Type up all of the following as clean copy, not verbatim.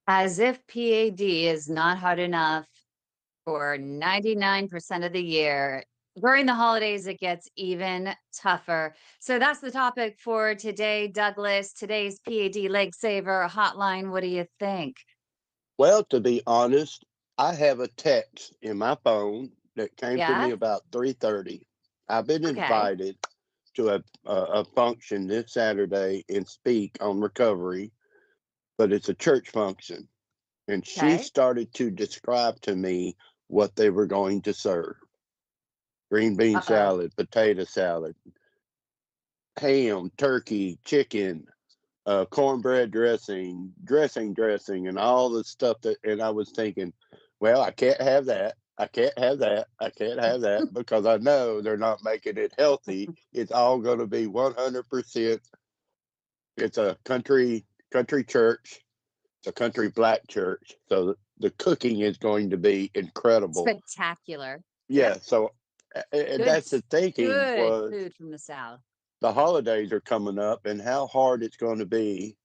As if PAD is not hard enough for 99% of the year. During the holidays, it gets even tougher. So that's the topic for today, Douglas. Today's PAD Leg Saver Hotline. What do you think? Well, to be honest, I have a text in my phone that came to me Yeah. about 3:30. I've been Okay. invited to a function this Saturday and speak on recovery, but it's a church function. And she Okay. started to describe to me what they were going to serve: green bean Uh-oh. salad, potato salad, ham, turkey, chicken, cornbread dressing, and all the stuff that. And I was thinking, well, I can't have that. I can't have that. I can't have that because I know they're not making it healthy. It's all going to be 100%. It's a country church. It's a country black church. So the cooking is going to be incredible. Spectacular. Yep. Yeah. So and Good, that's the thinking good was food from the South. the holidays are coming up and how hard it's going to be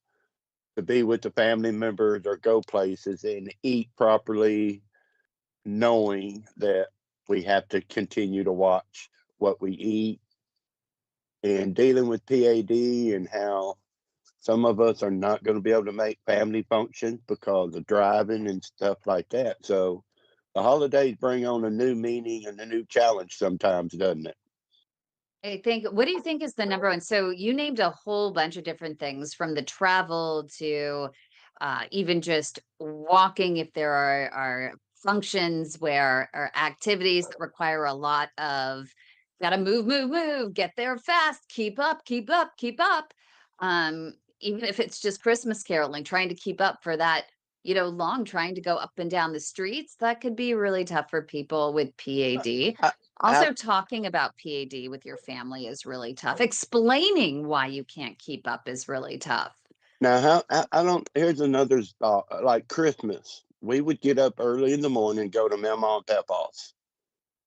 with the family members or go places and eat properly, knowing that we have to continue to watch what we eat and dealing with PAD and how some of us are not going to be able to make family functions because of driving and stuff like that. So the holidays bring on a new meaning and a new challenge sometimes, doesn't it? I think what do you think is the number one? So you named a whole bunch of different things from the travel to even just walking if there are functions where or activities that require a lot of gotta move, move, move, get there fast, keep up, keep up, keep up. Even if it's just Christmas caroling, trying to keep up for that, long trying to go up and down the streets, that could be really tough for people with PAD. I, I, Also, talking about PAD with your family is really tough. Explaining why you can't keep up is really tough. Now, I don't. Here's another thought. Like Christmas, we would get up early in the morning and go to Mama and Papa's,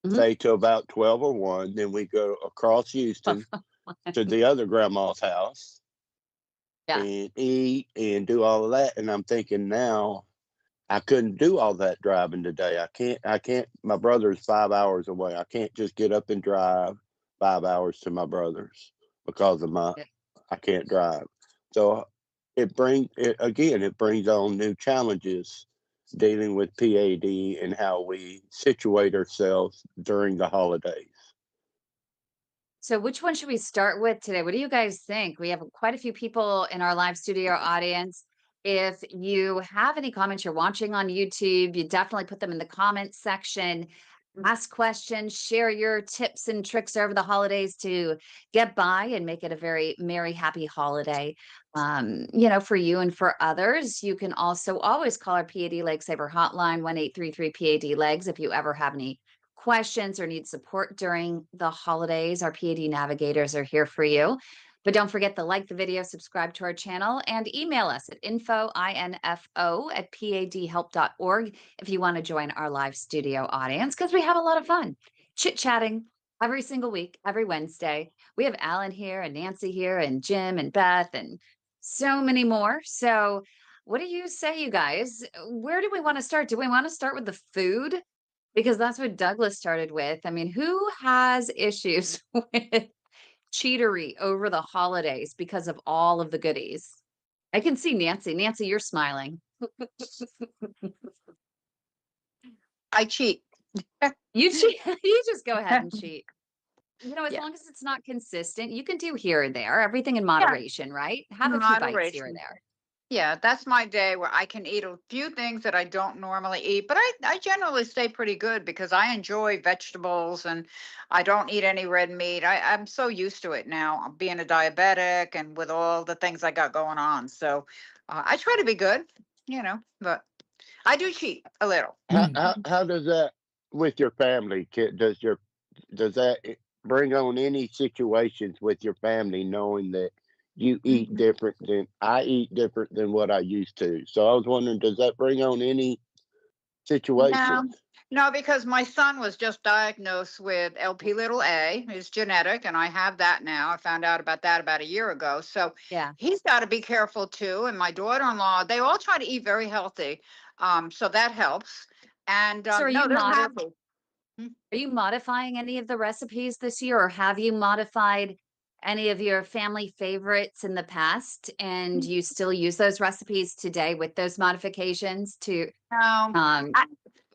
Mhm. stay till about 12 or 1. Then we go across Houston to the other grandma's house Yeah. and eat and do all of that. And I'm thinking now, I couldn't do all that driving today. I can't. My brother's 5 hours away. I can't just get up and drive 5 hours to my brother's because of my. Yeah. I can't drive. So it brings on new challenges dealing with PAD and how we situate ourselves during the holidays. So, which one should we start with today? What do you guys think? We have quite a few people in our live studio audience. If you have any comments, you're watching on YouTube, you definitely put them in the comments section. Ask questions, share your tips and tricks over the holidays to get by and make it a very merry, happy holiday. For you and for others. You can also always call our PAD Leg Saver hotline, 1-833 PAD Legs, if you ever have any questions or need support during the holidays. Our PAD navigators are here for you. But don't forget to like the video, subscribe to our channel, and email us at info@padhelp.org if you want to join our live studio audience, because we have a lot of fun chit-chatting every single week, every Wednesday. We have Alan here and Nancy here and Jim and Beth and so many more. So what do you say, you guys? Where do we want to start? Do we want to start with the food? Because that's what Douglas started with. I mean, who has issues with cheatery over the holidays because of all of the goodies? I can see Nancy. Nancy, you're smiling. I cheat. You cheat. You just go ahead and cheat. As Yeah. long as it's not consistent, you can do here or there, everything in Yeah. moderation, right? Have a few bites here or Moderation. there. Yeah, that's my day where I can eat a few things that I don't normally eat, but I generally stay pretty good because I enjoy vegetables and I don't eat any red meat. I'm so used to it now, being a diabetic and with all the things I got going on. So I try to be good, but I do cheat a little. How does that with your family? Does that bring on any situations with your family, knowing that you eat different than I eat different than what I used to? So I was wondering, does that bring on any No, situations? No, because my son was just diagnosed with LP little a. It's genetic, and I have that now. I found out about that about a year ago. So Yeah. he's got to be careful too. And my daughter-in-law, they all try to eat very healthy. So that helps. And So no, they're happy. are you modifying any of the recipes this year, or have you modified any of your family favorites in the past, and you still use those recipes today with those modifications to No, um I,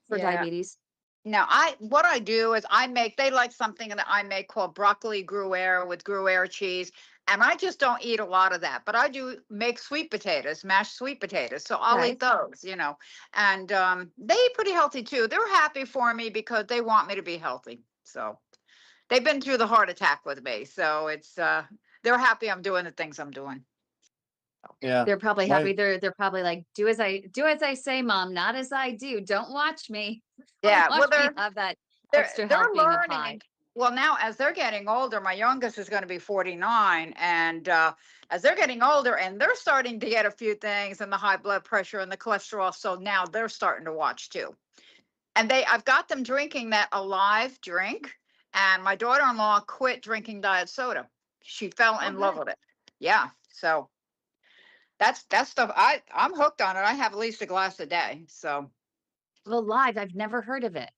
for yeah. diabetes? No, what I do is I make, they like something that I make called broccoli Gruyere with Gruyere cheese. And I just don't eat a lot of that, but I do make sweet potatoes, mashed sweet potatoes. So I'll Okay. eat those, and they eat pretty healthy too. They're happy for me because they want me to be healthy. So they've been through the heart attack with me. So they're happy I'm doing the things I'm doing. Yeah. They're probably My happy. They're probably like, do as I say, mom, not as I do. Don't watch me. Don't Yeah. watch Well, me have that they're extra they're helping of learning pie. and well, now as they're getting older, my youngest is going to be 49, and as they're getting older and they're starting to get a few things and the high blood pressure and the cholesterol, so now they're starting to watch too. And I've got them drinking that Alive drink, and my daughter-in-law quit drinking diet soda. She fell Oh, in love good. with it. Yeah, so that's stuff I'm hooked on it. I have at least a glass a day. So Well, live, I've never heard of it.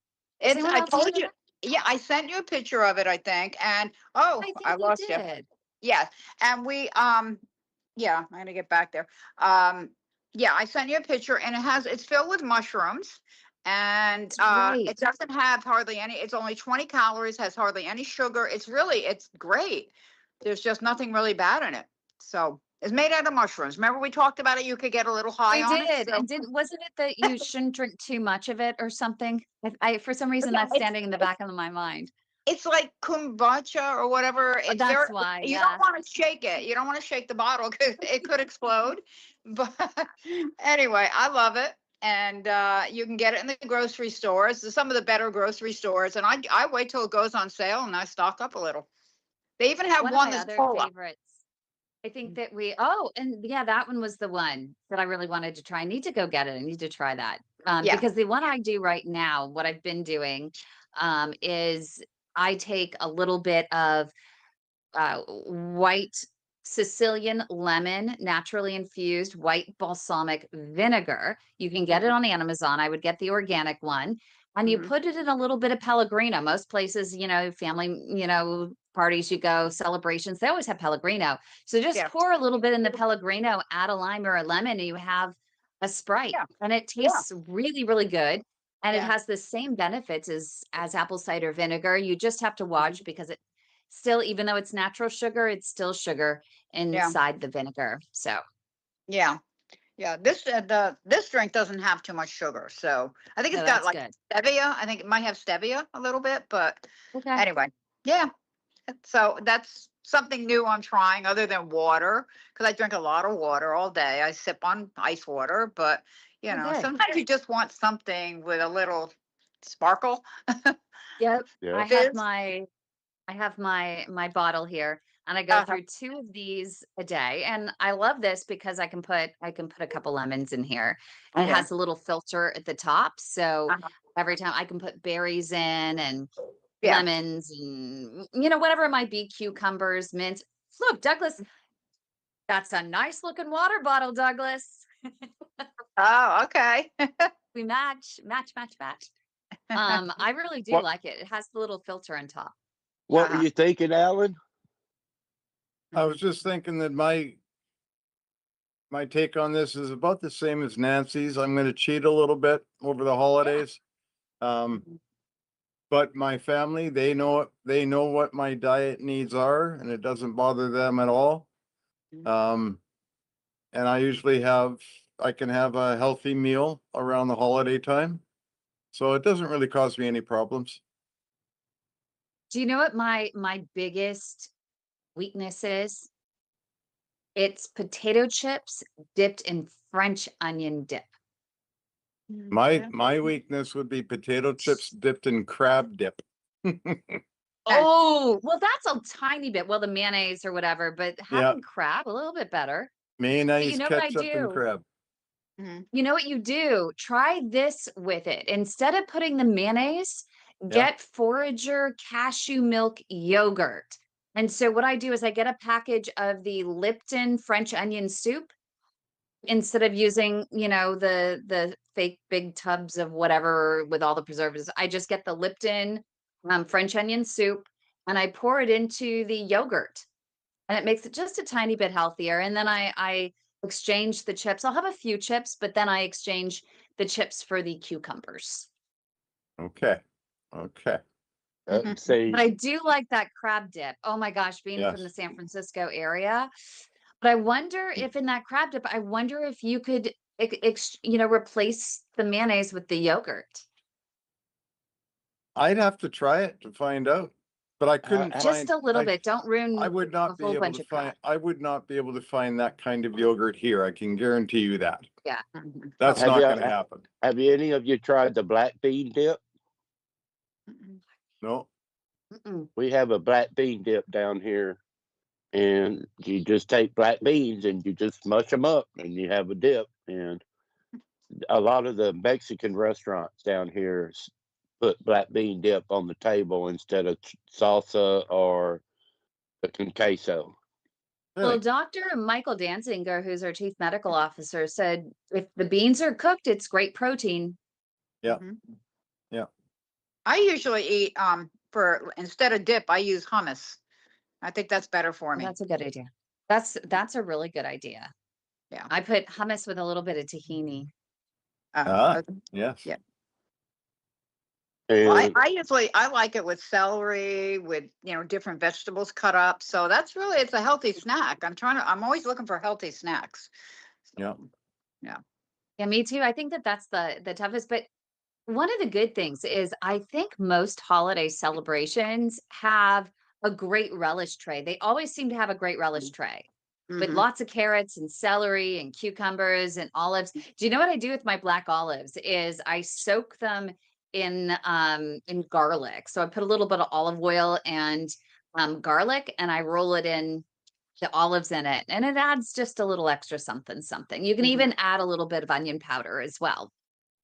Does it's anyone I else know told about you. it? Yeah, I sent you a picture of it, I think. And oh, I I think you lost you. did. Yes. And yeah, I'm gonna get back there. Yeah, I sent you a picture and it's filled with mushrooms. And It's right. it doesn't have hardly any, it's only 20 calories, has hardly any sugar. It's great. There's just nothing really bad in it. So it's made out of mushrooms. Remember we talked about it? You could get a little high We on it. did. So And didn't wasn't it that you shouldn't drink too much of it or something? I for some reason yeah, that's standing in the back of my mind. it's like kombucha or whatever. Oh, It's very, that's why, you don't yeah. want to shake it. You don't want to shake the bottle because it could explode. But anyway, I love it. And you can get it in the grocery stores, some of the better grocery stores. And I wait till it goes on sale and I stock up a little. They even have One of one my that's other cola. favorites. I think that and yeah, that one was the one that I really wanted to try. I need to go get it. I need to try that. Yeah. Because the one I do right now, what I've been doing, is I take a little bit of white Sicilian lemon, naturally infused white balsamic vinegar. You can get it Mhm, on Amazon. I would get the organic one. And you mhm. put it in a little bit of Pellegrino. Most places, family, parties you go, celebrations, they always have Pellegrino. So just Yeah. pour a little bit in the Pellegrino, add a lime or a lemon, and you have a Sprite. Yeah. And it Yeah. tastes really, really good. And it Yeah. has the same benefits as apple cider vinegar. You just have to Mhm. watch because it still, even though it's natural sugar, it's still sugar Yeah. inside the vinegar. So, Yeah. Yeah. This drink doesn't have too much sugar. So I think no, it's got that's like good. stevia. I think it might have stevia a little bit, but Okay. anyway. Yeah. So that's something new I'm trying other than water, because I drink a lot of water all day. I sip on ice water, but Oh, good. sometimes you just want something with a little sparkle. Yep. I Yeah. have Fizz. my my bottle here, and I go Uh-huh. through 2 of these a day, and I love this because I can put a couple lemons in here, and it Yeah. has a little filter at the top, so Uh-huh. every time I can put berries in and Yeah. lemons and whatever it might be, cucumbers, mint. Look, Douglas, that's a nice looking water bottle, Douglas. Oh, okay. We match, match, match, match. I really do What like it. It has the little filter on top. what were Uh-huh. you thinking, Alan? I was just thinking that my take on this is about the same as Nancy's. I'm going to cheat a little bit over the holidays. Um, Mhm. but my family, they know what my diet needs are, and it doesn't bother them at all. Mhm. Um, and I can have a healthy meal around the holiday time. So it doesn't really cause me any problems. Do you know what my biggest weakness is? It's potato chips dipped in French onion dip. My Yeah. my weakness would be potato chips dipped in crab dip. Oh, well, that's a tiny bit. Well, the mayonnaise or whatever, but Yeah, having crab a little bit better. But you mayonnaise, know what I ketchup, and do? crab. Mhm. You know what you do? Try this with it. Instead of putting the mayonnaise, Yeah. get Forager cashew milk yogurt. And so what I do is I get a package of the Lipton French onion soup instead of using, the fake big tubs of whatever with all the preservatives. I just get the Lipton French onion soup and I pour it into the yogurt and it makes it just a tiny bit healthier. And then I exchange the chips. I'll have a few chips, but then I exchange the chips for the cucumbers. Okay. Okay. Mhm. See, But I do like that crab dip. Oh my gosh, being from the Yes. San Francisco area. But I wonder if in that crab dip, I wonder if you could, replace the mayonnaise with the yogurt. I'd have to try it to find out, but I couldn't I- Just find, a little I, bit. Don't I ruin would a not be whole able bunch to of crab. find, I would not be able to find that kind of yogurt here. I can guarantee you that. Yeah. Mhm. That's have not you gonna happen. have you any of you tried the black bean dip? Mhm. No. Mm-mm. We have a black bean dip down here, and you just take black beans and you just mush them up, and you have a dip. And a lot of the Mexican restaurants down here put black bean dip on the table instead of salsa or the con queso. Well, Really? Dr. Michael Danzinger, who's our chief medical officer, said if the beans are cooked, it's great protein. Yeah. Mhm. Yeah. I usually eat, for instead of dip, I use hummus. I think that's better for Oh, me. that's a good idea. That's a really good idea. Yeah. I put hummus with a little bit of tahini. Ah, Okay. yes. Yeah. Well, And I like it with celery, with, different vegetables cut up. So that's really, it's a healthy snack. I'm always looking for healthy snacks. Yeah. So, yeah. Yeah, me too. I think that that's the toughest, but one of the good things is I think most holiday celebrations have a great relish tray. They always seem to have a great relish tray with Mhm. lots of carrots and celery and cucumbers and olives. Do you know what I do with my black olives is I soak them in garlic. So I put a little bit of olive oil and garlic and I roll it in the olives in it and it adds just a little extra something something. You can Mhm. even add a little bit of onion powder as well.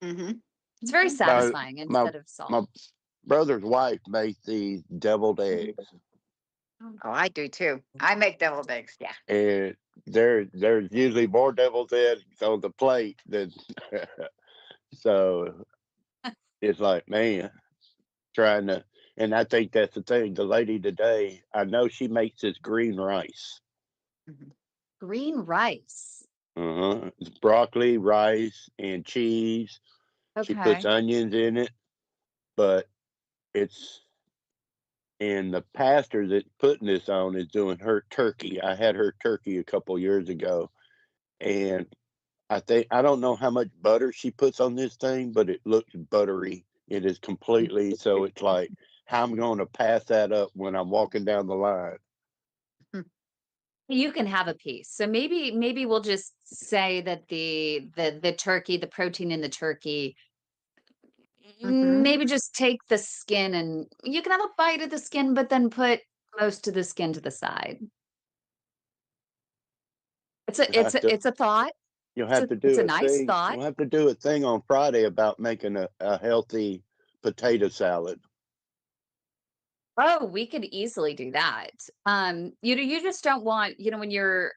Mhm. It's very Okay. satisfying my instead of salt. my brother's wife makes these deviled eggs, Oh, I do too. I make deviled eggs. Yeah. and there's usually more deviled eggs on the plate than so. It's like, man, trying to, and I think that's the thing. The lady today, I know she makes this green rice. Mhm. Green rice. It's broccoli, rice, and cheese. She puts Okay. onions in it, but it's and the pastor that's putting this on is doing her turkey. I had her turkey a couple years ago, and I don't know how much butter she puts on this thing, but it looks buttery. It is completely so it's like how I'm going to pass that up when I'm walking down the line. You can have a piece. So maybe we'll just say that the turkey, the protein in the turkey, Mhm. maybe just take the skin and you can have a bite of the skin, but then put most of the skin to the side. It's You a it's have a to it's a thought. you'll It's have a to it's do a a nice thing. thought. You'll have to do a thing on Friday about making a healthy potato salad. Oh, we could easily do that. You just don't want, when you're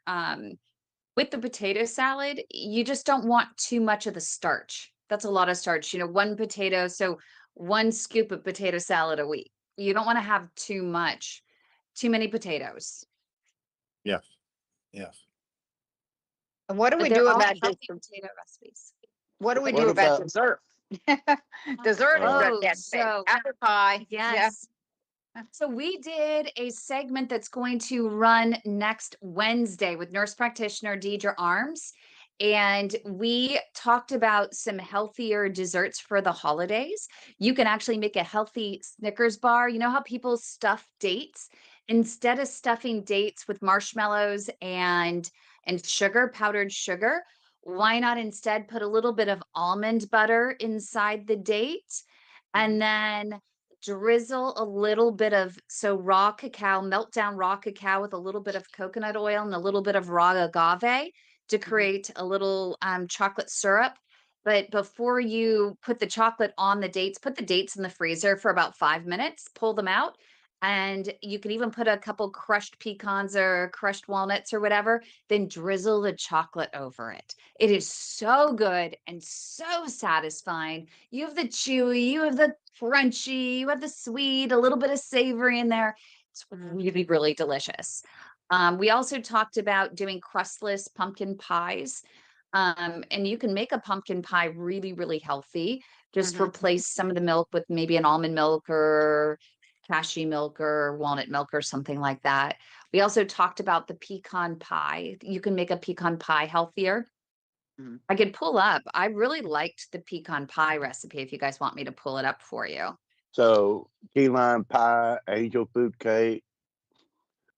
with the potato salad, you just don't want too much of the starch. That's a lot of starch, one potato, so one scoop of potato salad a week. You don't want to have too many potatoes. Yes. Yes. And what do But we they're do all about healthy potato recipes. what do we What do about about dessert? Dessert is uh, a Oh, dead space. so Apple pie. Yeah. yes. So we did a segment that's going to run next Wednesday with nurse practitioner Deidre Arms. And we talked about some healthier desserts for the holidays. You can actually make a healthy Snickers bar. You know how people stuff dates? Instead of stuffing dates with marshmallows and sugar, powdered sugar, why not instead put a little bit of almond butter inside the date? And then drizzle a little bit of raw cacao, melt down raw cacao with a little bit of coconut oil and a little bit of raw agave to create a little chocolate syrup. But before you put the chocolate on the dates, put the dates in the freezer for about 5 minutes, pull them out. And you can even put a couple crushed pecans or crushed walnuts or whatever, then drizzle the chocolate over it. It is so good and so satisfying. You have the chewy, you have the crunchy, you have the sweet, a little bit of savory in there. It's really, really delicious. We also talked about doing crustless pumpkin pies. And you can make a pumpkin pie really, really healthy. Just Mhm. replace some of the milk with maybe an almond milk or cashew milk or walnut milk or something like that. We also talked about the pecan pie. You can make a pecan pie healthier. Mhm. I could pull up. I really liked the pecan pie recipe if you guys want me to pull it up for you. So key lime pie, angel food cake.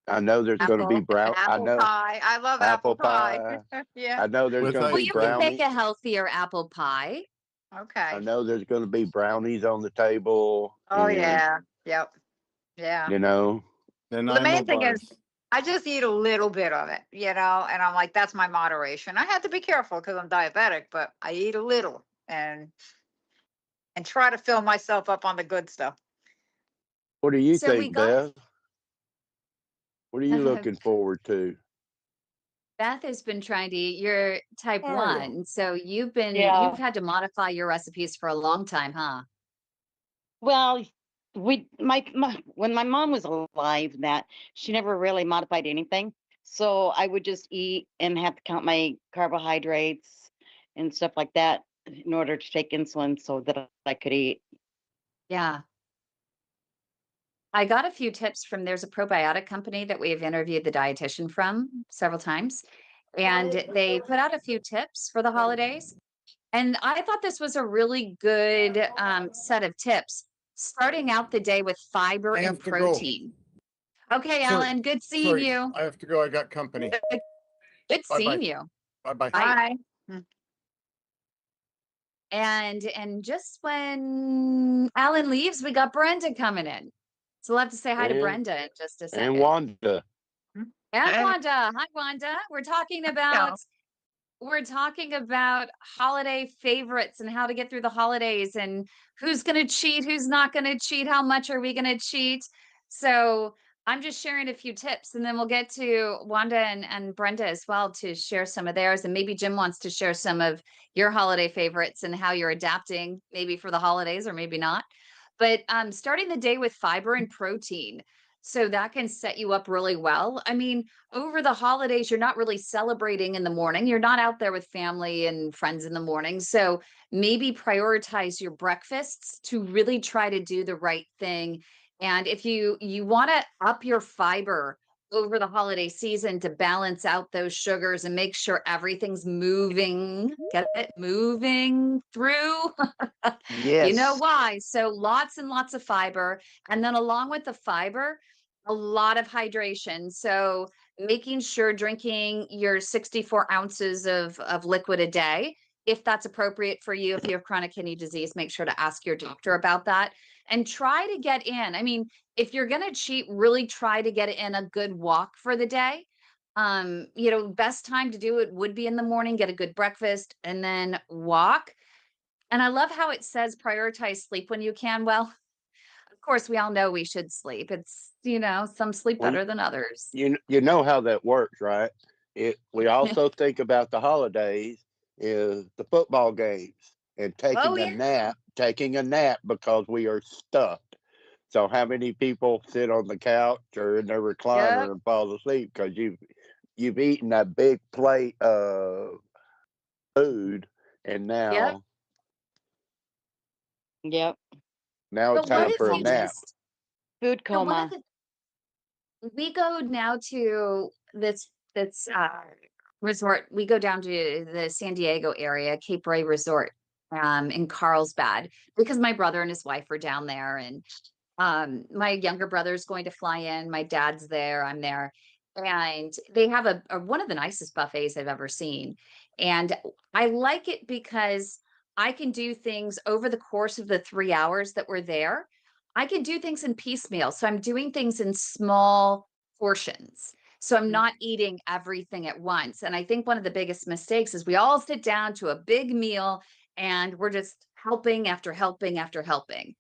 I know there's going to be I Apple know pie. I love apple apple pie. pie. Yeah. I know there's With going to Well, be ice you can cream. make brownie. a healthier apple pie. I Okay. know there's going to be brownies on the table, Oh and yeah. Yep. Yeah. you know, And Well, the I'm a main thing is bars. I just eat a little bit of it, and I'm like, that's my moderation. I have to be careful because I'm diabetic, but I eat a little and try to fill myself up on the good stuff. what do you So we think, got Beth? What are you looking forward to? Beth has been trying to eat your type How are you? 1. So you've Yeah. had to modify your recipes for a long time, huh? Well, when my mom was alive, that she never really modified anything. So I would just eat and have to count my carbohydrates and stuff like that in order to take insulin so that I could eat. Yeah. I got a few tips from there's a probiotic company that we've interviewed the dietitian from several times, and they put out a few tips for the holidays. And I thought this was a really good set of tips, starting out the day with fiber I and have to go. protein. Okay, Sorry. Alan, good seeing Sorry. you. I have to go. I got company. Good Bye seeing bye. you. Bye bye. Bye. Bye. And just when Alan leaves, we got Brenda coming in. So we'll have to say hi to And Brenda in just a and second. Wanda. And Hey, Wanda. Hi, Wanda. yeah. We're talking about holiday favorites and how to get through the holidays and who's going to cheat, who's not going to cheat, how much are we going to cheat. So I'm just sharing a few tips and then we'll get to Wanda and Brenda as well to share some of theirs. And maybe Jim wants to share some of your holiday favorites and how you're adapting maybe for the holidays or maybe not. But starting the day with fiber and protein. So that can set you up really well. I mean, over the holidays, you're not really celebrating in the morning. You're not out there with family and friends in the morning. So maybe prioritize your breakfasts to really try to do the right thing. And if you want to up your fiber over the holiday season to balance out those sugars and make sure everything's moving, get it moving through. You know Yes. why? So lots and lots of fiber. And then along with the fiber, a lot of hydration. So making sure drinking your 64 ounces of liquid a day, if that's appropriate for you. If you have chronic kidney disease, make sure to ask your doctor about that and try to get in. I mean, if you're going to cheat, really try to get in a good walk for the day. Best time to do it would be in the morning, get a good breakfast and then walk. And I love how it says prioritize sleep when you can. Well, of course, we all know we should sleep. Some sleep Well, better than others. you know how that works, right? We also think about the holidays is the football games and Oh, yeah. taking a nap because we are stuffed. So how many people sit on the couch or in their Yep. recliner and fall asleep because you've eaten that big plate of food and Yep. Yep. now it's But what Food time if for a you coma. nap. just, Food one of coma. the we go now to this resort. We go down to the San Diego area, Cape Ray Resort, in Carlsbad, because my brother and his wife are down there, and my younger brother's going to fly in. My dad's there. I'm there, and they have one of the nicest buffets I've ever seen, and I like it because I can do things over the course of the 3 hours that we're there. I can do things in piecemeal. So I'm doing things in small portions. So I'm not eating everything at once. And I think one of the biggest mistakes is we all sit down to a big meal and we're just helping after helping after helping.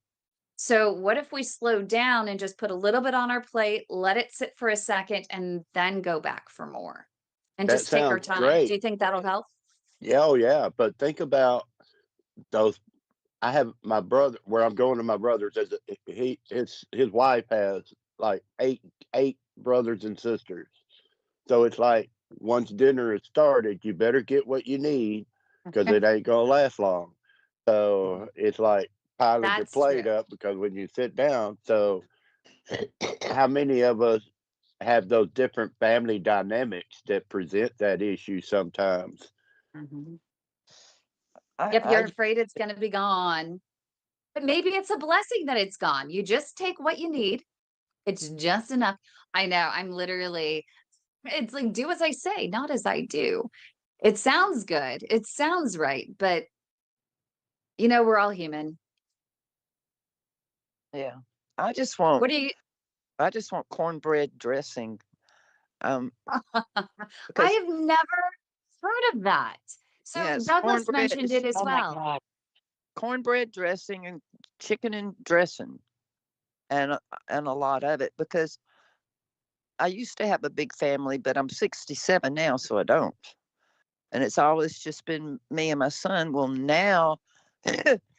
So what if we slow down and just put a little bit on our plate, let it sit for a second, and then go back for more and That just take our sounds time? Do great. you think that'll help? Yeah, oh yeah. But think about those. I have my brother where I'm going to my brother's is his wife has like eight brothers and sisters. So it's like once dinner is started, you better get what you need because it ain't gonna last long. So it's like piling your That's plate true. up because when you sit down, so how many of us have those different family dynamics that present that issue sometimes? Mhm. If you're I afraid it's going to be gone, but maybe it's a blessing that it's gone. You just take what you need. It's just enough. I know. I'm literally, it's like, do as I say, not as I do. It sounds good. It sounds right. But, we're all human. Yeah. I just want What do you, I just want cornbread dressing. Um, I because have never heard of that. So yes, Douglas cornbread mentioned it is as Oh my well. God. cornbread dressing and chicken and dressing and a lot of it because I used to have a big family, but I'm 67 now, so I don't. And it's always just been me and my son. Well, now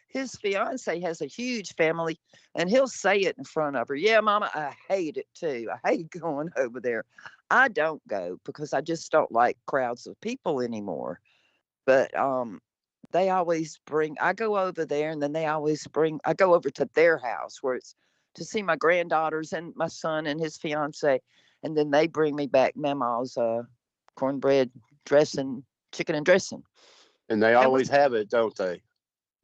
his fiance has a huge family, and he'll say it in front of her. Yeah, Mama, I hate it too. I hate going over there. I don't go because I just don't like crowds of people anymore. But they always bring. I go over there, and then they always bring. I go over to their house where it's to see my granddaughters and my son and his fiance, and then they bring me back Mama's cornbread dressing, chicken and dressing. And they And always have it, don't they?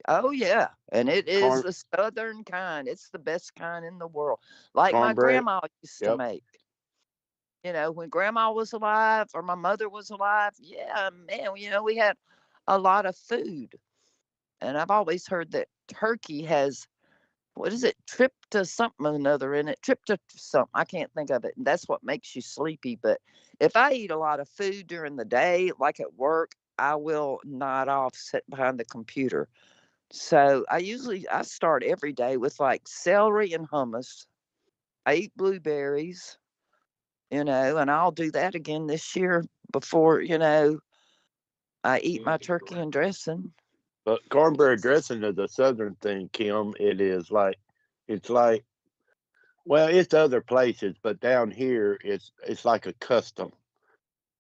oh yeah, and it is Corn the southern kind. It's the best kind in the world, like my cornbread. grandma used to Yep. make. When grandma was alive or my mother was alive, yeah, man, we had a lot of food. And I've always heard that turkey has, what is it, trypto something or another in it, trypto something. I can't think of it. And that's what makes you sleepy. But if I eat a lot of food during the day, like at work, I will nod off, sit behind the computer. So I start every day with like celery and hummus. I eat blueberries, and I'll do that again this year before, I eat my turkey and dressing. But cornbread dressing is a southern thing, Kim. It's like well, it's other places, but down here it's like a custom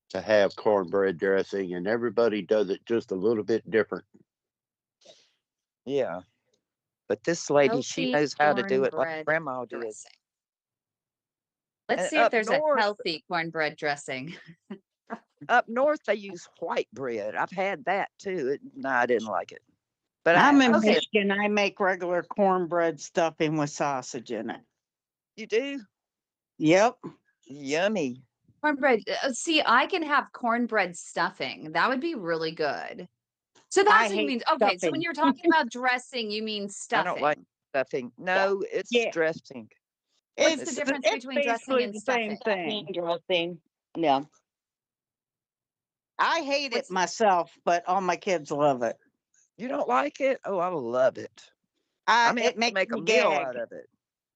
to have cornbread dressing, and everybody does it just a little bit different. Yeah. But this lady, she Healthy knows how to do it like cornbread grandma did. dressing. Let's And see if there's a healthy cornbread dressing. up north, they use white bread. I've had that too. No, I didn't like it. But I'm in I said, Okay, Michigan. I make regular cornbread stuffing with sausage in it. you do? Yep. Yummy. cornbread. See, I can have cornbread stuffing. That would be really good. So I that's what you hate mean. Okay, so when stuffing. you're talking about dressing, you mean I don't like stuffing. stuffing. Yeah. No, it's Yeah. dressing. What's the It's difference It's between dressing basically and the same stuffing? thing. Dressing. Yeah. I hate it What's myself, but all my kids love it. You don't like it? Oh, I love it. I may have It to makes make a me meal gag. out of it.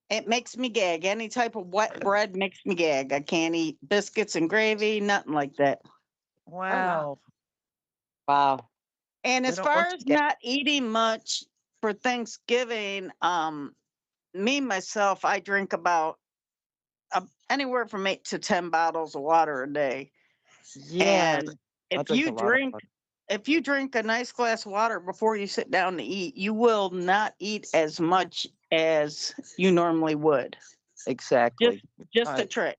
It makes me gag. Any type of wet bread makes me gag. I can't eat biscuits and gravy, nothing like that. oh wow. Wow. Wow. And We as don't far want as you. not eating much for Thanksgiving, me myself, I drink about anywhere from 8 to 10 bottles of water a day. Yeah, And I if drink a you lot of drink water. if you drink a nice glass of water before you sit down to eat, you will not eat as much as you normally would. Just Exactly. just a Right. trick.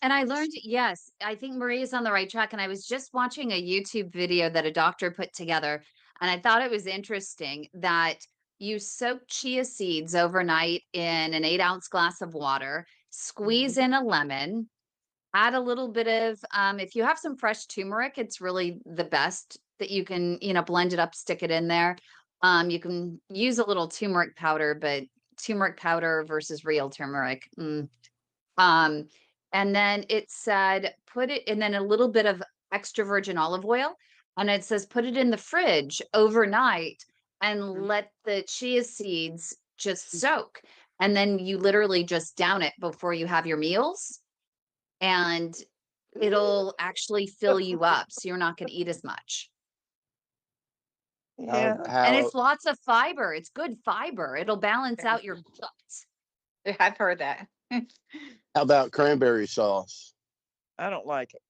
And I learned, yes, I think Maria's on the right track. And I was just watching a YouTube video that a doctor put together. And I thought it was interesting that you soak chia seeds overnight in an 8-ounce glass of water, squeeze in a lemon, add a little bit of, if you have some fresh turmeric, it's really the best that you can, blend it up, stick it in there. You can use a little turmeric powder, but turmeric powder versus real turmeric. Um, And then it said, put it, and then a little bit of extra virgin olive oil. And it says, put it in the fridge overnight and let the chia seeds just soak. And then you literally just down it before you have your meals. And it'll actually fill you up. So you're not going to eat as much. Yeah. And How it's lots of fiber. It's good fiber. It'll balance out your gut. I've heard that. about cranberry sauce? I don't like it.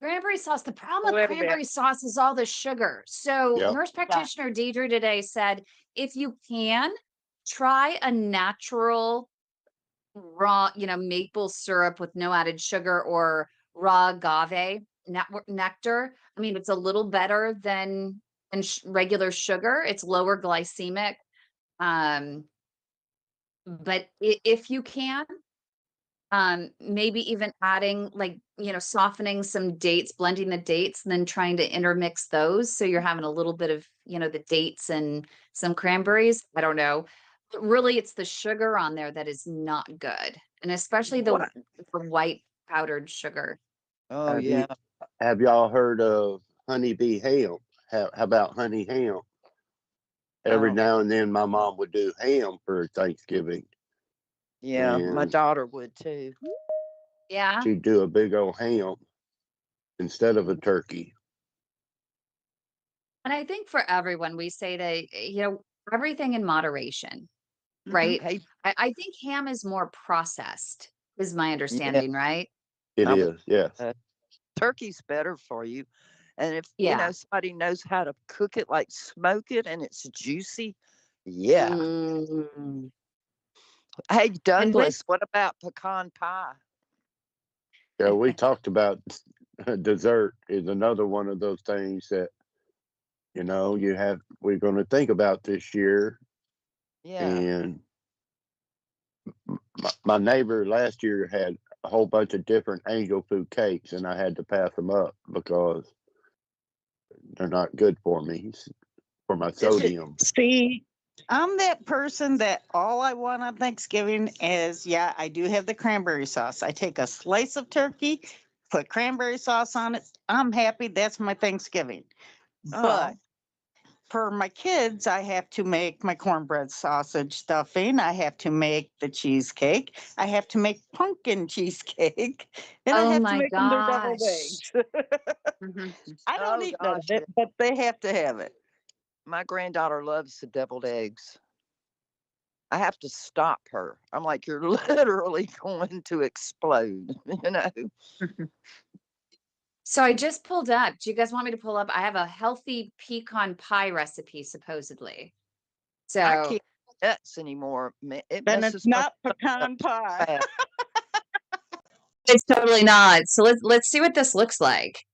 Cranberry sauce. The A problem with little bit. cranberry sauce is all the sugar. So Yep. nurse practitioner Deidre today said, if you can, try a natural raw, maple syrup with no added sugar or raw agave nectar. I mean, it's a little better than regular sugar. It's lower glycemic. But if you can, maybe even adding like, softening some dates, blending the dates, and then trying to intermix those. So you're having a little bit of, the dates and some cranberries. I don't know. But really, it's the sugar on there that is not good. And especially the What? white powdered sugar. Oh, Have yeah. Have y'all heard of honeybee ham? How about honey ham? Every Oh, now and then, my mom would do ham for Thanksgiving, yeah. My and daughter would too. Yeah. she'd do a big old ham instead of a turkey. And I think for everyone, we say that, everything in moderation, right? Hey, I think ham is more processed, is my yeah. understanding, right? It I would. is, yes. Turkey's better for you. And if Yeah. somebody knows how to cook it, like smoke it, and it's juicy, yeah. Mm. Hey, And with Douglas, what about pecan pie? Yeah, we talked about dessert is another one of those things that we're going to think about this year. Yeah. And my neighbor last year had a whole bunch of different angel food cakes, and I had to pass them up because they're not good for me, for my sodium. See, I'm that person that all I want on Thanksgiving is, yeah, I do have the cranberry sauce. I take a slice of turkey, put cranberry sauce on it. I'm happy. That's my Thanksgiving. But Oh, for my kids, I have to make my cornbread sausage stuffing. I have to make the cheesecake. I have to make pumpkin cheesecake. And I oh have to my make them their deviled gosh. eggs. Mhm. I don't oh eat none of gosh, yeah. it, but they have to have it. My granddaughter loves the deviled eggs. I have to stop her. I'm like, you're literally going to explode, you know? So I just pulled up. Do you guys want me to pull up? I have a healthy pecan pie recipe, supposedly. I So can't eat nuts anymore. It Then it's messes my not stomach up pecan pie. fast. it's totally not. So let's see what this looks like.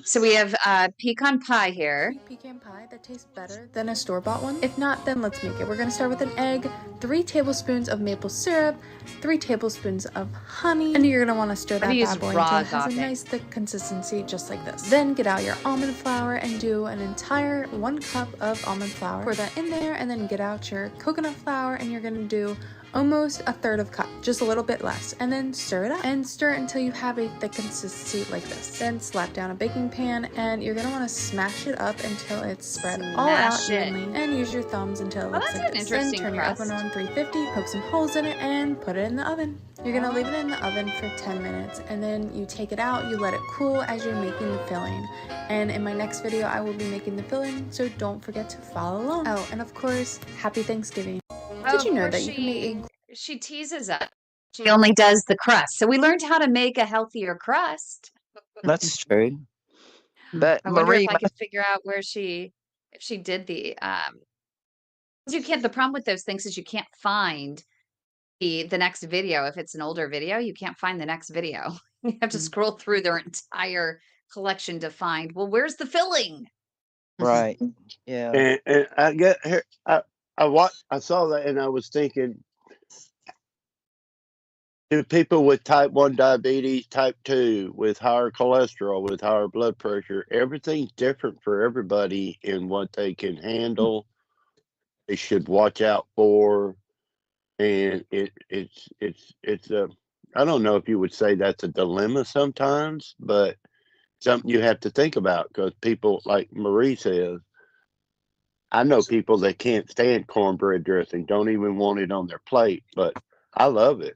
So we have pecan pie here. Sweet pecan pie that tastes better than a store-bought one? If not, then let's make it. We're gonna start with an egg, 3 tablespoons of maple syrup, 3 tablespoons of honey, and you're gonna want to stir that use bad boy raw until it has a agave. nice thick consistency, just like this. Then get out your almond flour and do an entire 1 cup of almond flour. Pour that in there, and then get out your coconut flour, and you're gonna do almost a third of a cup, just a little bit less, and then stir it up and stir it until you have a thick consistency like this. Then slap down a baking pan, and you're gonna want to smash it up until it's spread all out Smash it. evenly, and use your thumbs until it Oh, looks that's like an this. Then interesting turn your oven crust. on 350, poke some holes in it, and put it in the oven. You're gonna leave it in the oven for 10 minutes, and then you take it out, you let it cool as you're making the filling. And in my next video, I will be making the filling, so don't forget to follow along. Oh, and of course, happy Thanksgiving. Did you know that you can make a She teases us. She only does the crust. So we learned how to make a healthier crust. That's true. But I wonder if Marie, I could figure out if she did the 'cause you can't, the problem with those things is you can't find the next video. If it's an older video, you can't find the next video. You have to scroll through their entire collection to find, well, where's the filling? right. Yeah. And I get here. I saw that, and I was thinking, do people with type 1 diabetes, type 2, with higher cholesterol, with higher blood pressure, everything's different for everybody in what they can handle, they should watch out for. And it's I don't know if you would say that's a dilemma sometimes, but something you have to think about because people, like Marie says, I know people that can't stand cornbread dressing, don't even want it on their plate, but I love it.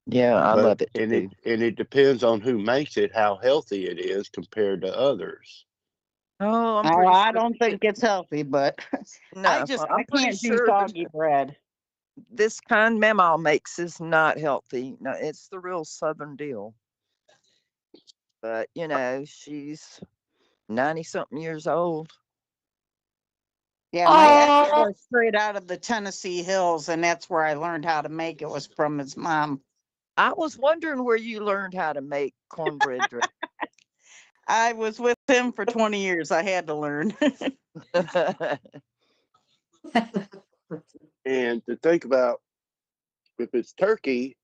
Yeah, I But love it and too. it depends on who makes it, how healthy it is compared to others. Oh, I'm Oh, pretty I sure. don't think it's healthy, but No, I I'm pretty can't do sure soggy bread. this kind Mama makes is not healthy. No, it's the real Southern deal. But she's 90 something years old. Yeah, my ex Oh, was straight out of the Tennessee hills, and that's where I learned how to make it was from his mom. I was wondering where you learned how to make cornbread dressing. I was with him for 20 years. I had to learn. And to think about if it's turkey,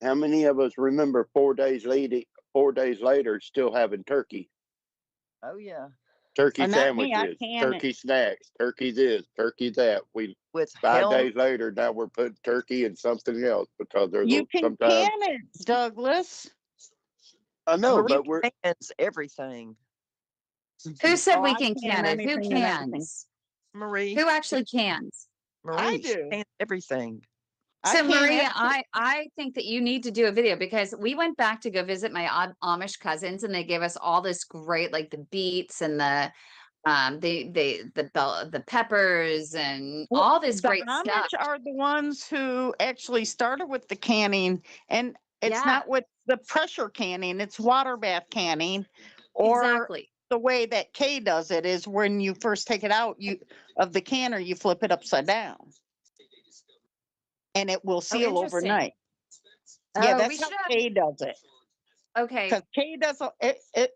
how many of us remember 4 days later still having turkey? Oh yeah, Turkey Not me. I sandwiches, can it. turkey snacks, turkey this, turkey that. We with 5 days later now we're putting turkey in something else because there's You can sometimes can it, Douglas. I know, Marie but we're cans everything. who said Oh, we I can can can it? Who anything and everything. cans? Marie, Who actually cans? I Marie, she do. cans everything. I So can Maria, everything. I think that you need to do a video because we went back to go visit my Amish cousins and they gave us all this great like the beets and the peppers and Well, all this the great stuff. Amish are the ones who actually started with the canning, and it's Yeah, not with the pressure canning, it's water bath canning, or exactly. the way that Kay does it is when you first take it out you of the canner, you flip it upside down and it will Oh, seal interesting. overnight. Yeah, Oh, we that's how should have. Kay does it. Okay. Because Kay does it.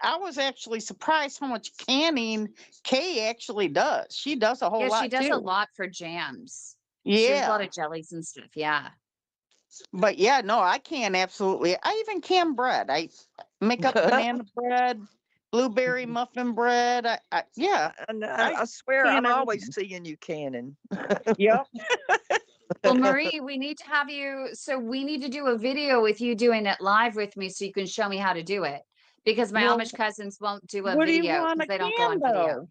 I was actually surprised how much canning Kay actually does. She does a whole Yeah, she lot does a too. lot for jams. She does a lot Yeah. of jellies and stuff. Yeah. But yeah, no, I can absolutely. I even can bread. I make up banana bread, blueberry muffin bread. Yeah, And I I swear, can I'm always everything. seeing you canning. Yep. Well, Marie, we need to have you. So we need to do a video with you doing it live with me so you can show me how to do it. Because my Well, Amish cousins won't do a what do you video want because to they don't go can on video. though?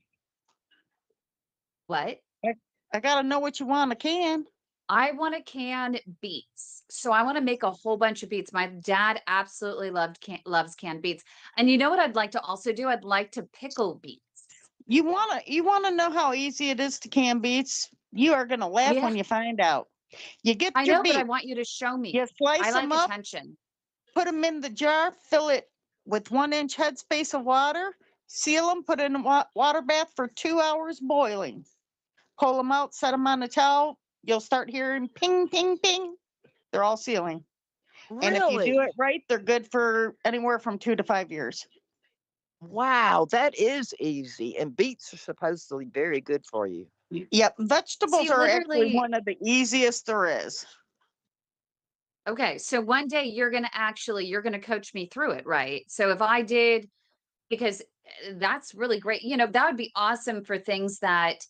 What? I, I gotta know what you want to can. I want to can beets. So I want to make a whole bunch of beets. My dad absolutely loves canned beets. And you know what I'd like to also do? I'd like to pickle beets. You wanna know how easy it is to can beets? You are gonna laugh Yeah, when you find out. You get I your know, but I beets, want you to show me. you I slice them like up, attention. put them in the jar, fill it with 1 inch headspace of water, seal them, put in a water bath for 2 hours boiling. Pull them out, set them on a towel. You'll start hearing ping, ping, ping. They're all sealing. And if you do it Really? right, they're good for anywhere from 2 to 5 years. Wow, that is easy. And beets are supposedly very good for you. Yep, So vegetables you are actually literally, one of the easiest there is. okay, so one day you're gonna coach me through it, right? So if I did, because that's really great. That would be awesome for things that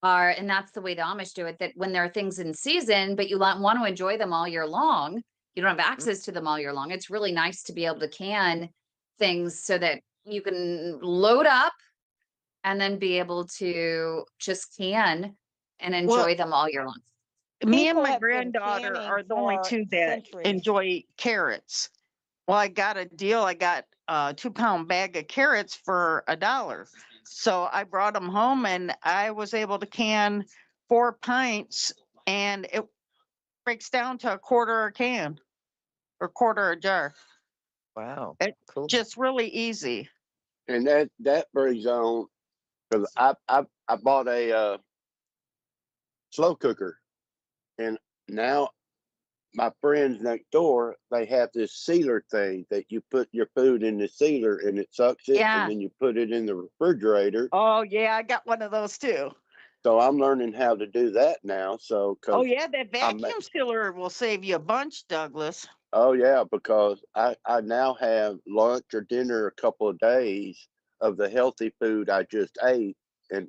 are, and that's the way the Amish do it, that when there are things in season, but you want to enjoy them all year long, you don't have Mm. access to them all year long. It's really nice to be able to can things so that you can load up and then be able to just can and Well, enjoy them all year long. me and People my have been granddaughter canning are the only for two that centuries. enjoy carrots. Well, I got a deal. I got a 2 pound bag of carrots for $1. So I brought them home and I was able to can 4 pints and it breaks down to a quarter a can or quarter a jar. Wow, It's cool. just really easy. and that brings on because I bought a slow cooker and now my friends next door, they have this sealer thing that you put your food in the sealer and it sucks it, and Yeah. then you put it in the refrigerator. Oh, yeah, I got one of those too. So I'm learning how to do that now. So, Oh, because yeah, that I'm, vacuum sealer will save you a bunch, Douglas. oh yeah, because I now have lunch or dinner a couple of days of the healthy food I just ate, and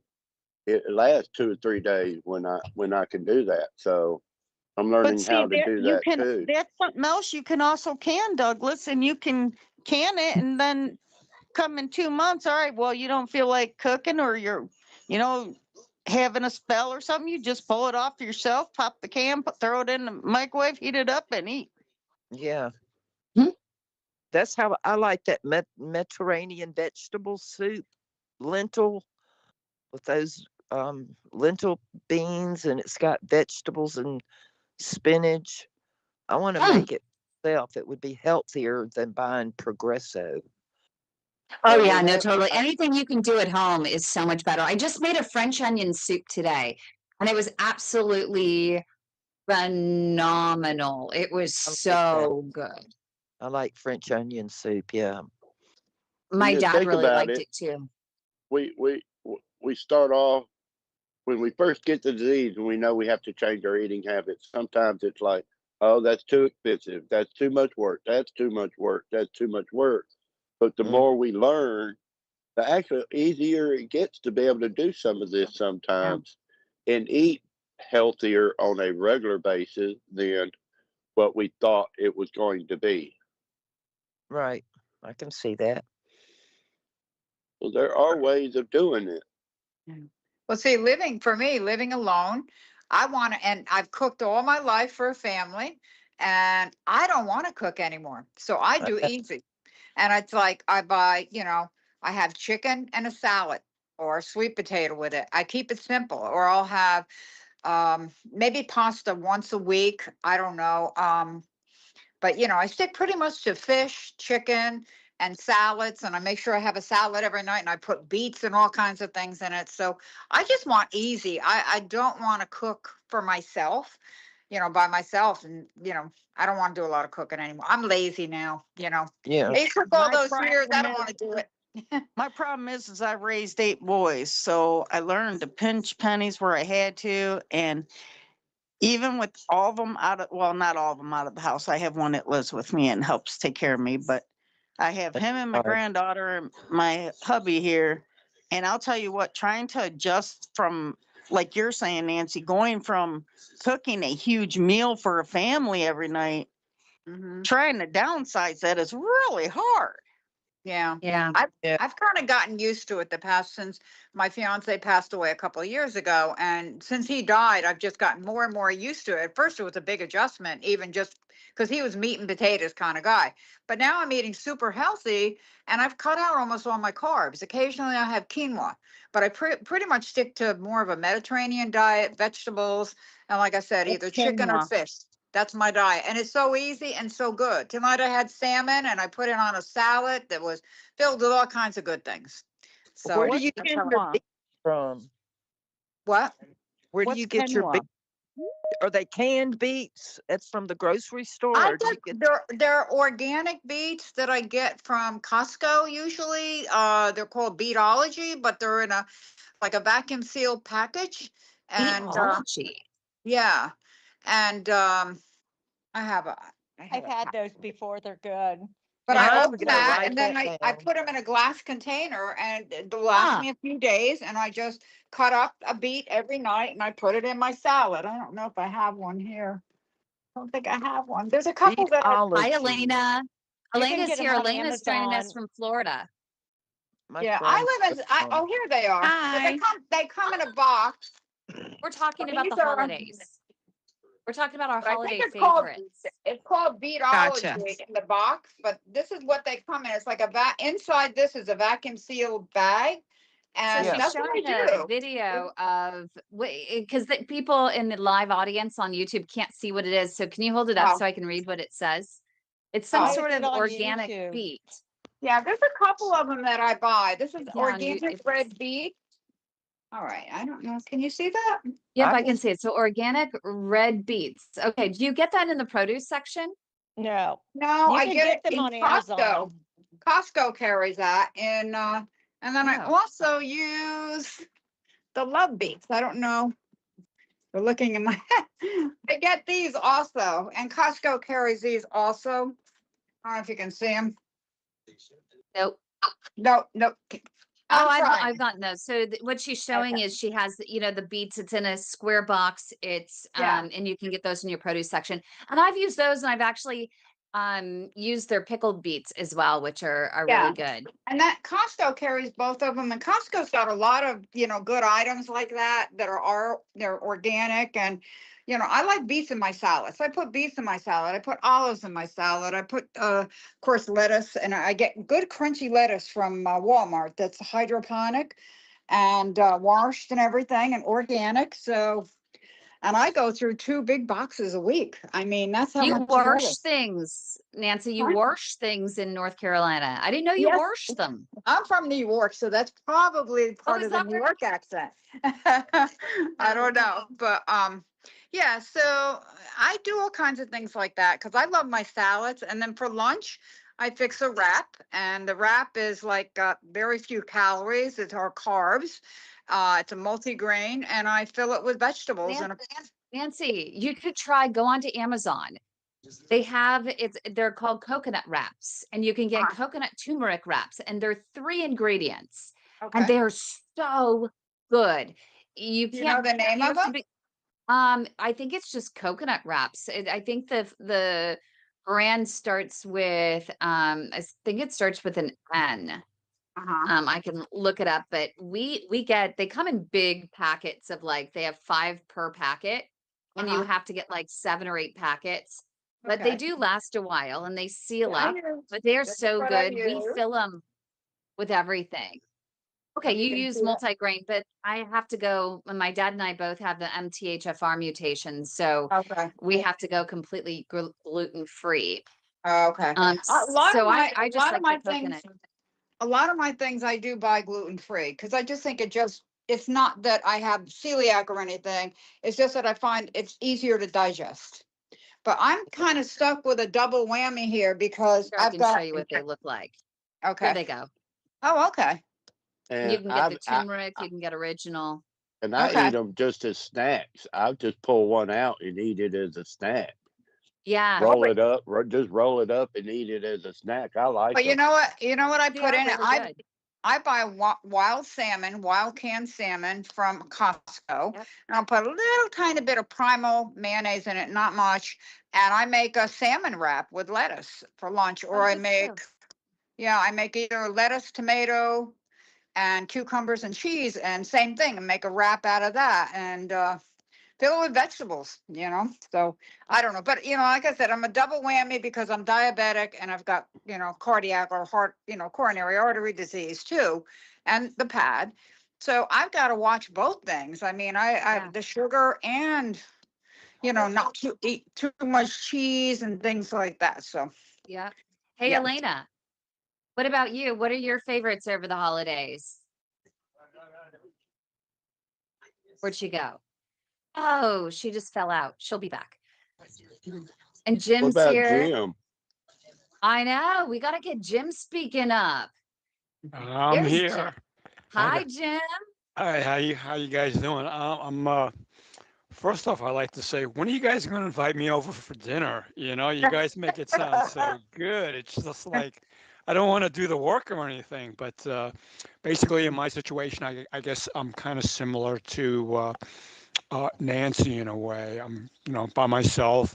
it lasts 2 or 3 days when I can do that. So I'm But learning see, how to there do you that can, too. that's something else you can also can, Douglas, and you can it and then come in 2 months. All right, well, you don't feel like cooking or you're, you know, having a spell or something. You just pull it off yourself, pop the can, throw it in the microwave, heat it up, and eat. Yeah. Hmm. That's how I like that Mediterranean vegetable soup, lentil with those lentil beans, and it's got vegetables and spinach. I want to Mm. make it myself. It would be healthier than buying Progresso. Oh Well, yeah, you no, know, totally. Anything you can do at home is so much better. I just made a French onion soup today, and it was absolutely phenomenal. It was I like that. so good. I like French onion soup. Yeah. And My just dad think really about liked it. it too. We start off when we first get the disease and we know we have to change our eating habits. Sometimes it's like, oh, that's too expensive. That's too much work. That's too much work. That's too much work. But the Mm, more we learn, the actually easier it gets to be able to do some of this Yeah. sometimes and eat healthier on a regular basis than what we thought it was going to be. right. I can see that. So there are ways of doing it. well, see, living alone, I want to, and I've cooked all my life for a family, and I don't want to cook anymore. So I I, do easy. And it's like I buy, I have chicken and a salad or a sweet potato with it. I keep it simple, or I'll have maybe pasta once a week. I don't know. But I stick pretty much to fish, chicken, and salads, and I make sure I have a salad every night, and I put beets and all kinds of things in it. So I just want easy. I don't want to cook for myself, by myself, and I don't want to do a lot of cooking anymore. I'm lazy now. yeah. It took all My those years. I problem don't is, want to do it. my problem is I raised 8 boys, so I learned to pinch pennies where I had to, and even with all of them out of, well, not all of them out of the house. I have one that lives with me and helps take care of me, but I have That's him and my hard. granddaughter and my hubby here. And I'll tell you what, trying to adjust from, like you're saying, Nancy, going from cooking a huge meal for a family every night, Mhm. trying to downsize that is really hard. Yeah. Yeah. I've Yeah. I've kind of gotten used to it the past since my fiance passed away a couple of years ago. And since he died, I've just gotten more and more used to it. At first, it was a big adjustment, even just because he was meat and potatoes kind of guy. But now I'm eating super healthy and I've cut out almost all my carbs. Occasionally, I have quinoa, but I pretty much stick to more of a Mediterranean diet, vegetables, and like I said, It's either chicken or quinoa. fish. That's my diet. And it's so easy and so good. Tonight I had salmon and I put it on a salad that was filled with all kinds of good things. Where So do What's you that's get how your quinoa? beets from? what? Where do What's you get your quinoa? beets? Are they canned beets? It's from the grocery store, I or do you get get? they're organic beets that I get from Costco usually. They're called Beetology, but they're in a like a vacuum sealed package. And Beetology. yeah. And I have a I have I've a had those before. They're good. But I Make I'm open gonna oatmeal that write and with then it. that I down. put them in a glass container and they'll last Huh. me a few days. And I just cut up a beet every night and I put it in my salad. I don't know if I have one here. I don't think I have one. There's a couple that I, Hi, Beetology. Elena. You can Elena's get them here. on Elena's joining us Amazon. from Florida. My yeah, friend. I live in, oh, here they are. But Hi. they come in a box. We're talking about the These are, holidays. We're talking about our but I think holiday favorites. it's called Gotcha. Beetology in the box, but this is what they come in. It's like inside this is a vacuum sealed bag. So And Yeah. she's that's what I showing a do. video of, because the people in the live audience on YouTube can't see what it is. So can you hold it up Oh, so I can read what it says? It's some oh. Why is sort it of on organic YouTube? beet. Yeah, there's a couple of them that I buy. This is It's not on you. organic red beet. All right, I don't know. Can you see that? Yep, I I can. can see it. So organic red beets. Okay, do you get that in the produce section? No. No, You I can get get it them in on Costco. Amazon. Costco carries that, and then I Oh, also use the love beets. I don't know. They're looking in my. I get these also, and Costco carries these also. I don't know if you can see them. nope. No, no. Oh, I'm trying. I've gotten those. So what she's showing is she has, the beets. It's in a square box. It's Yeah. and you can get those in your produce section. And I've used those, and I've actually used their pickled beets as well, which are Yeah. really good. And that Costco carries both of them, and Costco's got a lot of, good items like that they're organic, and I like beets in my salads. I put beets in my salad. I put olives in my salad. I put, of course, lettuce, and I get good crunchy lettuce from Walmart. That's hydroponic and washed and everything and organic. So, and I go through 2 big boxes a week. I mean, that's how You much wash lettuce. things, Nancy. You Huh? wash things in North Carolina. I didn't know you Yes. washed them. I'm from New York, so that's probably part is of the that New right? York accent. I don't know, but yeah. So I do all kinds of things like that because I love my salads. And then for lunch, I fix a wrap, and the wrap is like very few calories. It's our carbs. It's a multi-grain, and I fill it with vegetables and Nancy, you could go onto Amazon. They're called coconut wraps, and you can get coconut turmeric wraps, and they're 3 ingredients, and okay. they're so good. You Do you know can't, the name you of have to them? be, I think it's just coconut wraps. I think the brand starts with, I think it starts with an N. Uh-huh. I can look it up, but they come in big packets of they have 5 per packet, and you Uh-huh. have to get like 7 or 8 packets. But they Okay. do last a while, and they seal Yeah, I up, use. but they're That's so what I good. We use. fill them with everything. Okay, And you you can use see that. multigrain, but I have to go. And my dad and I both have the MTHFR mutation, so Okay. we have to go completely gluten free. Okay. A lot of So my I a just lot of like the my things coconut. a lot of my things I do buy gluten free because I just think it's not that I have celiac or anything. It's just that I find it's easier to digest. But I'm kind of stuck with a double whammy here because Here, I I've can show got you what they look like. Here okay. they go. Oh, okay. And you And can get the turmeric, I you can get original. eat Okay. them just as snacks. I'll just pull one out and eat it as a snack. Yeah, Oh, Roll it up, just roll it up and eat it as a snack. I like but you them. know what? You know what I they put are in it? really good. I buy wild salmon, wild canned salmon from Costco. Yep. And I'll put a little tiny bit of primal mayonnaise in it, not much. And I make a salmon wrap with lettuce for lunch. Or Oh, I good for make, you. yeah, I make either lettuce, tomato, and cucumbers and cheese, and same thing, and make a wrap out of that. And fill it with vegetables. So I don't know. But like I said, I'm a double whammy because I'm diabetic and I've got, cardiac or heart, coronary artery disease too, and the P.A.D. So I've got to watch both things. I mean, I Yeah. the sugar and, not to eat too much cheese and things like that. So Yeah. Hey, yeah. Elena, what about you? What are your favorites over the holidays? Where'd she go? Oh, she just fell out. She'll be back. And What Jim's about here. Jim? I know. We got to get Jim speaking up. I'm There's Jim. here. Hi, Jim. Hi, how you guys doing? First off, I'd like to say, when are you guys going to invite me over for dinner? You guys make it sound so good. It's just like I don't want to do the work or anything, but basically, in my situation, I guess I'm kind of similar to Nancy in a way. I'm, by myself,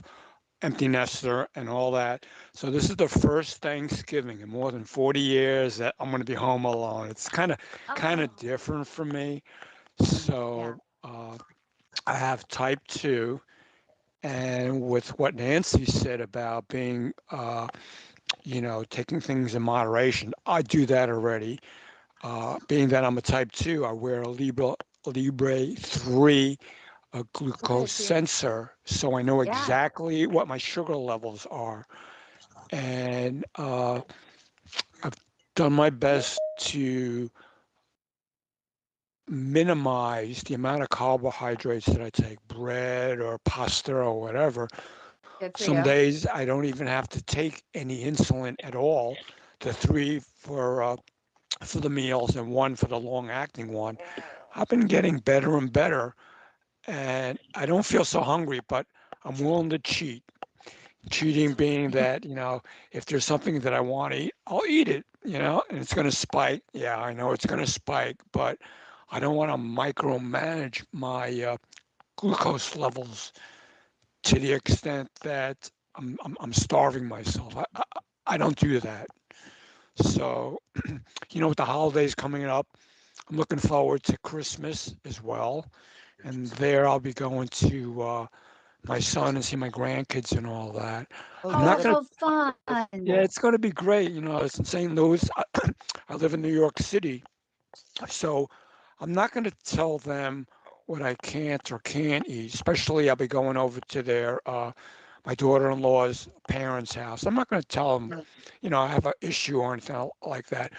empty nester, and all that. So this is the first Thanksgiving in more than 40 years that I'm going to be home alone. It's kind Oh, of different for me. yeah. So I have type 2, and with what Nancy said about being, taking things in moderation, I do that already. Being that I'm a type 2, I wear a Libre 3 a glucose Okay, dear. sensor, so I know Yeah. exactly what my sugar levels are. And I've done my best to minimize the amount of carbohydrates that I take, bread or pasta or whatever. Good for Some you. days I don't even have to take any insulin at all. The 3 for the meals and 1 for the long-acting one. I've been getting better and better, and I don't feel so hungry, but I'm willing to cheat. Cheating being that, if there's something that I want to eat, I'll eat it, and it's going to spike. Yeah, I know it's going to spike, but I don't want to micromanage my glucose levels to the extent that I'm starving myself. I don't do that. So, with the holidays coming up, I'm looking forward to Christmas as well. And there I'll be going to my son and see my grandkids and all that. Oh, I'm Oh, not that'll going how to, fun. yeah, it's going to be great. It's in St. Louis. I live in New York City. So I'm not going to tell them what I can't or can't eat, especially I'll be going over to my daughter-in-law's parents' house. I'm not going to tell them, I have an issue or anything like that.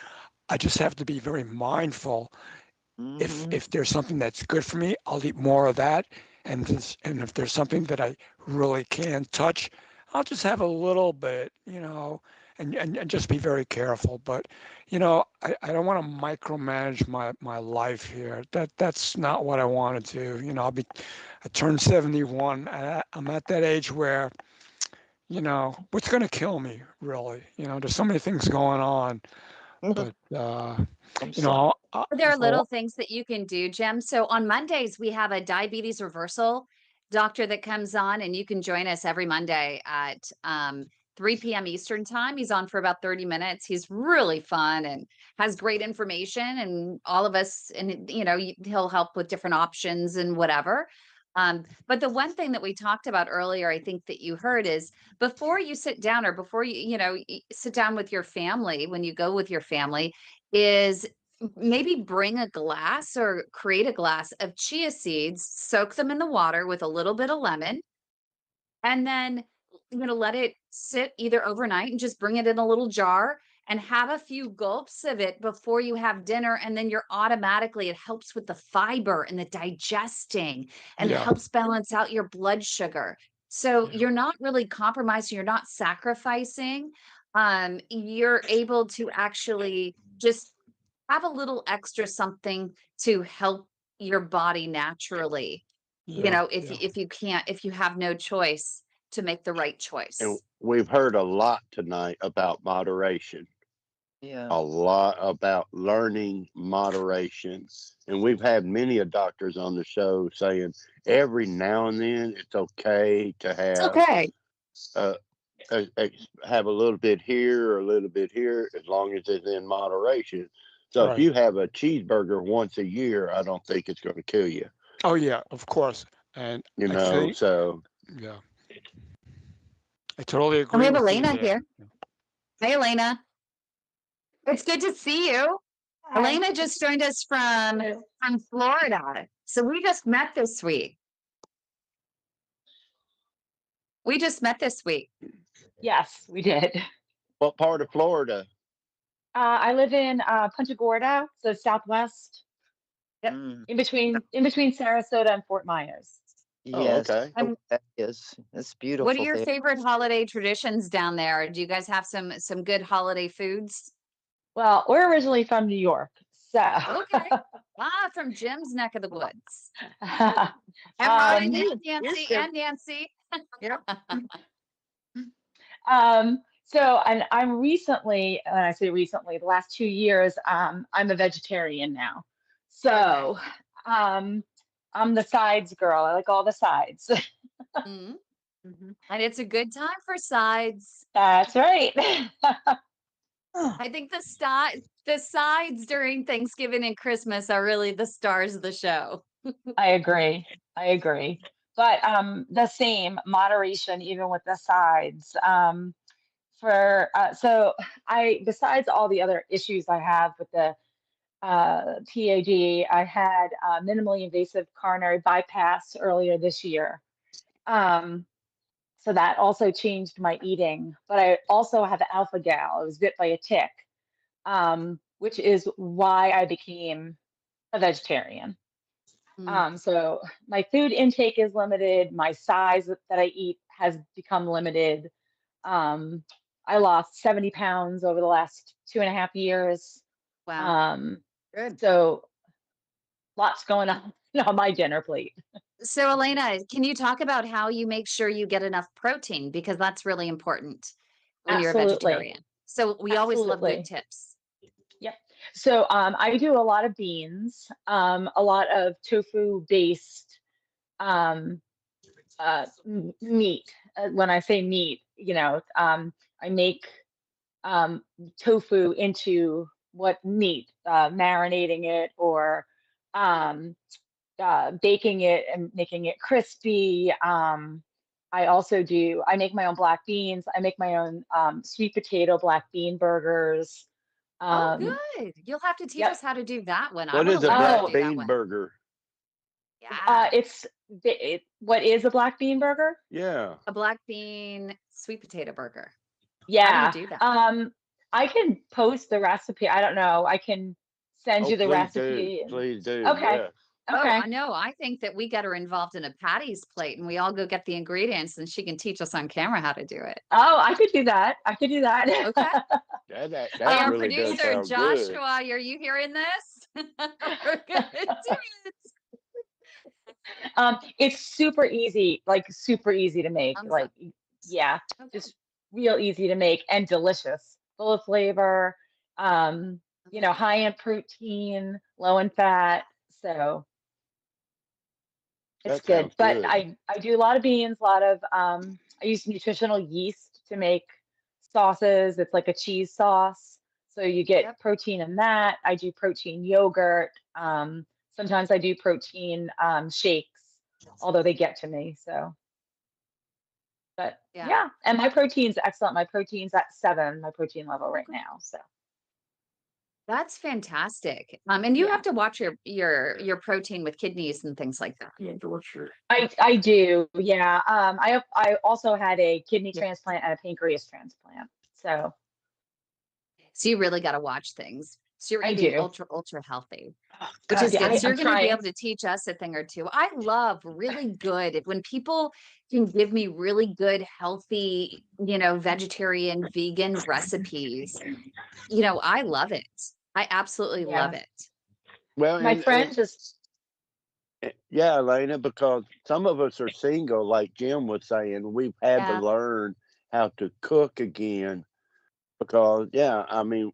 I just have to be very mindful. If hmm if there's something that's good for me, I'll eat more of that. And if there's something that I really can't touch, I'll just have a little bit, and just be very careful. But I don't want to micromanage my life here. That's not what I want to do. I turned 71. I'm at that age where, what's going to kill me, really? There's so many things going on, but I'm you sorry. know, There are so little things that you can do, Jim. So on Mondays, we have a diabetes reversal doctor that comes on, and you can join us every Monday at 3 p.m. Eastern time. He's on for about 30 minutes. He's really fun and has great information, and all of us, and he'll help with different options and whatever. But the one thing that we talked about earlier, I think that you heard is before you sit down or before sit down with your family, when you go with your family, is maybe bring a glass or create a glass of chia seeds, soak them in the water with a little bit of lemon, and then let it sit either overnight and just bring it in a little jar and have a few gulps of it before you have dinner, and then it helps with the fiber and the digesting, and it yeah, helps balance out your blood sugar. So yeah, you're not really compromising, you're not sacrificing. You're able to actually just have a little extra something to help your body naturally, yeah, yeah, if you have no choice to make the right And choice. we've heard a lot tonight about moderation, Yeah. a lot about learning moderation. And we've had many of doctors on the show saying every now and then it's okay to It's have okay. uh, have a little bit here or a little bit here, as long as it's in moderation. So if right. you have a cheeseburger once a year, I don't think it's going to kill you. Oh yeah, of course. And You I know, think, so yeah, I totally And we agree have with you Elena there. here. Hey, Elena. It's good to see you. Hi. Elena just joined us from Florida. So we just met this week. We just met this week. Yes, we did. what part of Florida? I live in Punta Gorda, so southwest, Yep. Mm, in between Sarasota and Fort Myers. Oh, yes, okay. I know And where that is. It's what are beautiful your there. favorite holiday traditions down there? Do you guys have some good holiday foods? Well, we're originally from New York, so Okay. Ah, from Jim's neck of the woods. And um, Marty, And you're Nancy, still, and Nancy. yep. and I'm recently, when I say recently, the last 2 years, I'm a vegetarian now. Okay. So, um, I'm the sides girl. I like all the sides. Mhm. And it's a good time for sides. That's right. I think the sides during Thanksgiving and Christmas are really the stars of the show. I agree. I agree. But the same moderation, even with the sides. For so I besides all the other issues I have with the PAD, I had minimally invasive coronary bypass earlier this year. Um, so that also changed my eating. But I also have alpha gal. I was bit by a tick, which is why I became a vegetarian. Mm. So my food intake is limited. My size that I eat has become limited. Um, I lost 70 pounds over the last 2.5 years. Wow. Um, Good. so lots going on on my dinner plate. So, Elena, can you talk about how you make sure you get enough protein? Because that's really important when you're a Absolutely. vegetarian. So we always love good Absolutely. tips. Yep. So I do a lot of beans, a lot of tofu based um, meat. When I say meat, I make tofu into what meat, marinating it or um, baking it and making it crispy. I make my own black beans. I make my own sweet potato black bean burgers. Oh, Um, good. You'll have to teach yep. us how to do that one. I What want to is a learn how to black Oh, do that bean one. burger? Yeah. what is a black bean burger? Yeah. A black bean sweet potato burger. How do you Yeah. do that? I can post the recipe. I don't know. I can send Oh, you the please do. recipe. Please do. Okay. Yeah. Oh, Okay. I know. I think that we get her involved in a Patty's plate and we all go get the ingredients and she can teach us on camera how to do it. Oh, I could do that. I could do that. Okay. That Hey, our really does producer, sound good. Joshua, are you hearing this? We're gonna do it. It's super easy, like super easy to make. Thumbs up. Like, yeah, Okay. just real easy to make and delicious, full of flavor. Okay. High in protein, low in fat. So it's That good. sounds But good. I do a lot of beans, a lot of I use nutritional yeast to make sauces. It's like a cheese sauce. So you get Yep. protein in that. I do protein yogurt. Sometimes I do protein shakes, although they get to me. So, but Yeah. yeah, and my protein's excellent. My protein's at 7, my protein level right Okay. now. So That's fantastic. And you yeah. have to watch your protein with kidneys and things like that. I do, yeah. I also had a kidney transplant and a pancreas transplant. So So you really got to watch things. So you're I eating do. ultra healthy, Oh, which God, is yeah, good. So I'm you're going to be trying. able to teach us a thing or two. I love really good when people can give me really good, healthy, vegetarian, vegan recipes. I love it. I absolutely love Yeah. it. Well, My friend just, yeah, Elena, because some of us are single, like Jim was saying, we've had to Yeah. learn how to cook again because, yeah, I mean,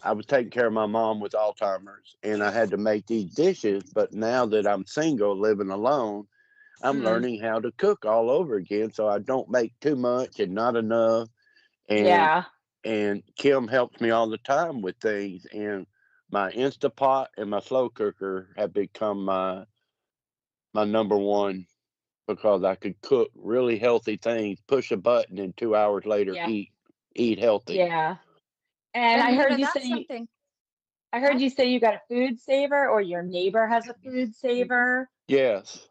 I was taking care of my mom with Alzheimer's and I had to make these dishes. But now that I'm single, living alone, I'm mm, learning how to cook all over again. So I don't make too much and not enough. And yeah, and Kim helps me all the time with things. And my Instapot and my slow cooker have become my number one because I could cook really healthy things, push a button, and 2 hours later yeah, eat healthy. yeah. And And say that's something. I Go heard ahead. you say you got a food saver or your neighbor has a food saver. Yes,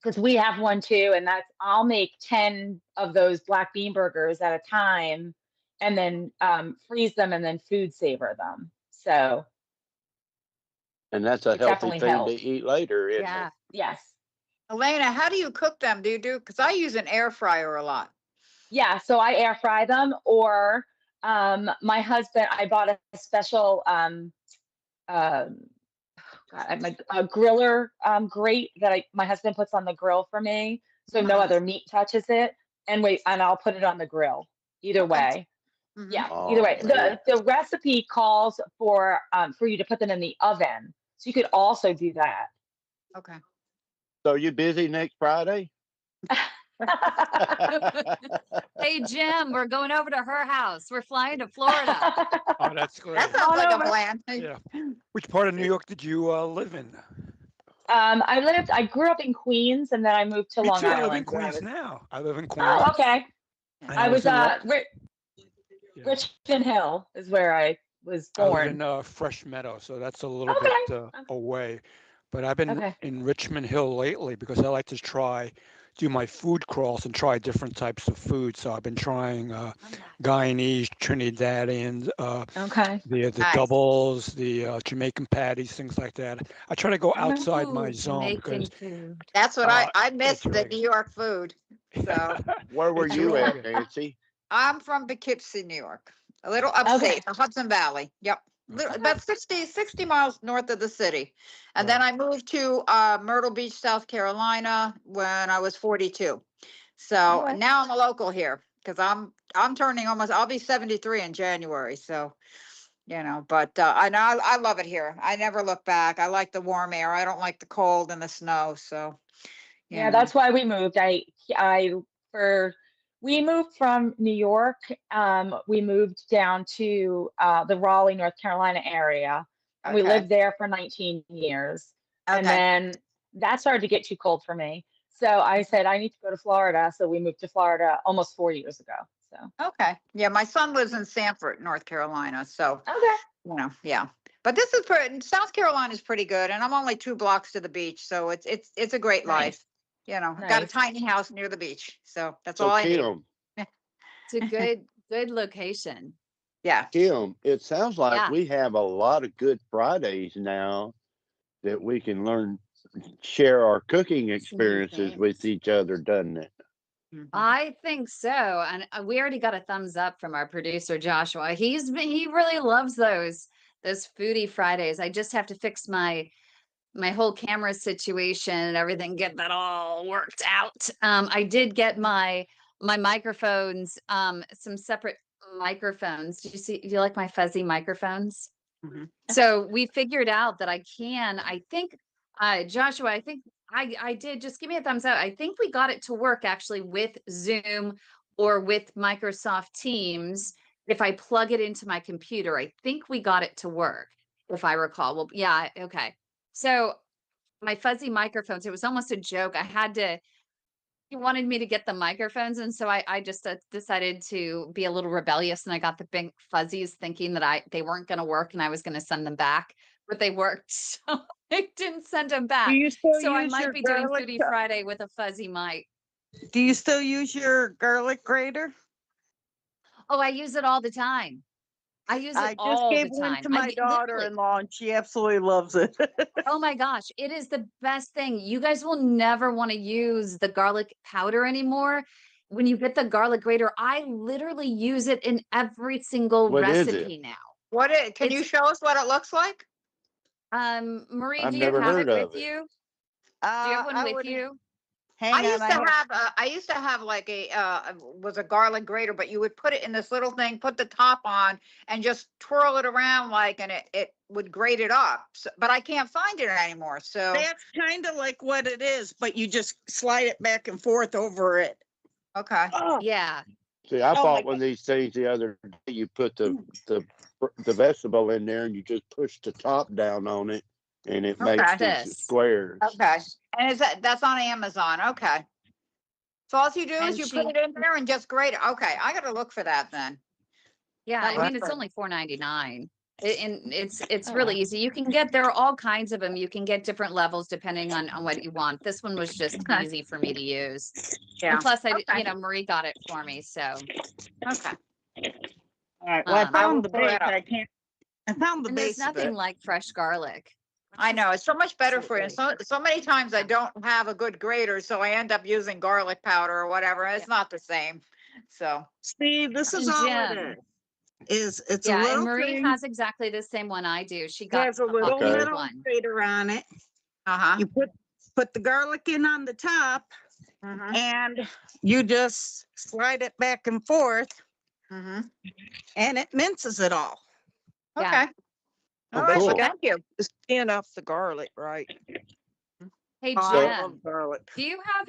Because we have one too, and I'll make 10 of those black bean burgers at a time and then freeze them and then food saver them. So and that's a it healthy definitely thing to helps. eat later, isn't it? Yeah. Yes. Elena, how do you cook them? Because I use an air fryer a lot. Yeah. So I air fry them, or my husband, I bought a special um, a griller grate that my husband puts on the grill for me, so no Uh-huh. other meat touches it. And I'll put it on the grill. Either Okay. way. Hmm. Yeah, either Oh way. man, The recipe calls for you to put them in the oven. So you could also do that. Okay. so you busy next Friday? Hey, Jim, we're going over to her house. We're flying to Florida. Oh, that's That great. sounds On like a over. plan. Yeah. Which part of New York did you live in? I grew up in Queens and then I moved to Me Long too. I live in Island when I Queens was, now. I live in Queens, oh, okay. and I I was was, in yeah. Richmond Hill is where I was I live born. in Fresh Meadow, so that's a little bit Okay. away. But I've been Okay. in Richmond Hill lately because I like to do my food crawls and try different types of food. So I've been trying Guyanese, Trinidadian, Okay. the Nice. doubles, the Jamaican patties, things like that. I try to go Okay. outside my Ooh, zone because Jamaican food. That's what I miss it's the really New York food. So Where were it's you really at, good. Nancy? I'm from Poughkeepsie, New York, a little Okay. upstate, the Hudson Valley. Yep. about 60 miles north of the city. And then I moved to Myrtle Beach, South Carolina when I was 42. So Okay. now I'm a local here because I'm turning almost, I'll be 73 in January. So, but I know I love it here. I never look back. I like the warm air. I don't like the cold and the snow. So, Yeah, that's why we moved. For we moved from New York. We moved down to the Raleigh, North Carolina area, and we Okay. lived there for 19 years. And Okay. then that started to get too cold for me. So I said I need to go to Florida. So we moved to Florida almost 4 years ago. So Okay. Yeah, my son lives in Sanford, North Carolina. So, okay. yeah. But this is South Carolina is pretty good, and I'm only 2 blocks to the beach, so it's a great Nice. life. Got a Nice. tiny house near the beach, so that's So all I need. It's a good location. Yeah. Kim, it sounds like Yeah. we have a lot of good Fridays now that we can share our cooking experiences with each other, doesn't it? I think so. And we already got a thumbs up from our producer Joshua. He really loves those foodie Fridays. I just have to fix my whole camera situation and everything, get that all worked out. I did get my microphones, some separate microphones. Do you like my fuzzy microphones? So we figured out that I think, Joshua, I think I did, just give me a thumbs up. I think we got it to work actually with Zoom or with Microsoft Teams. If I plug it into my computer, I think we got it to work, if I recall. Well, yeah, okay. So my fuzzy microphones, it was almost a joke. He wanted me to get the microphones. And so I just decided to be a little rebellious, and I got the big fuzzies thinking that they weren't going to work and I was going to send them back, but they worked. So I didn't send them Do back. you still So I use might your be doing garlic? Foodie Friday with a fuzzy mic. Do you still use your garlic grater? Oh, I use it all the time. I use it I just all gave the one time. to my Literally. daughter-in-law, and she absolutely loves it. Oh my gosh, it is the best thing. You guys will never want to use the garlic powder anymore. When you get the garlic grater, I literally use it in every single What is it? recipe now. Can you show us what it looks like? Marie, I've do you never have heard it with of it. you? Do you have one I with would you? hang on. I used to have like was a garlic grater, but you would put it in this little thing, put the top on, and just twirl it around and it would grate it up. So, but I can't find it anymore. So That's kind of like what it is, but you just slide it back and forth over it. okay. Oh, Yeah. See, I Oh my bought one of these things the other day. You put the vegetable in there and you just push the top down on it, and it Okay. makes This. these squares. Okay. And that's on Amazon? Okay. So all you do And is you put it in there and just grate it. Okay, I got to look for that then. Yeah, That I was mean, it's good. only $4.99. And it's really easy. You can get, there are all kinds of them. You can get different levels depending on what you want. This one was just Okay. easy for me to use. Yeah. And plus, Okay. Marie got it for me. So, Okay. all right. Well, I I found will the pull base. that up. I found the and there's base of nothing it. like fresh garlic. I know it's so much better for you. So many times I don't have a good grater, so I end up using garlic powder or whatever. It's not the same. So See, this is And all it Jim. is. It's a Yeah, and little Marie thing. has exactly the same one I do. She got Has a the little Okay. gold metal one. grater on it. uh-huh. You put the garlic in on the top, Mm-hmm. and you just slide it back and forth, Mm-hmm. and it minces it all. Yeah. Okay. Oh, All right. cool. Well, thank you. The skin off the garlic, right? Hey, Oh, I Jen, love garlic. do you have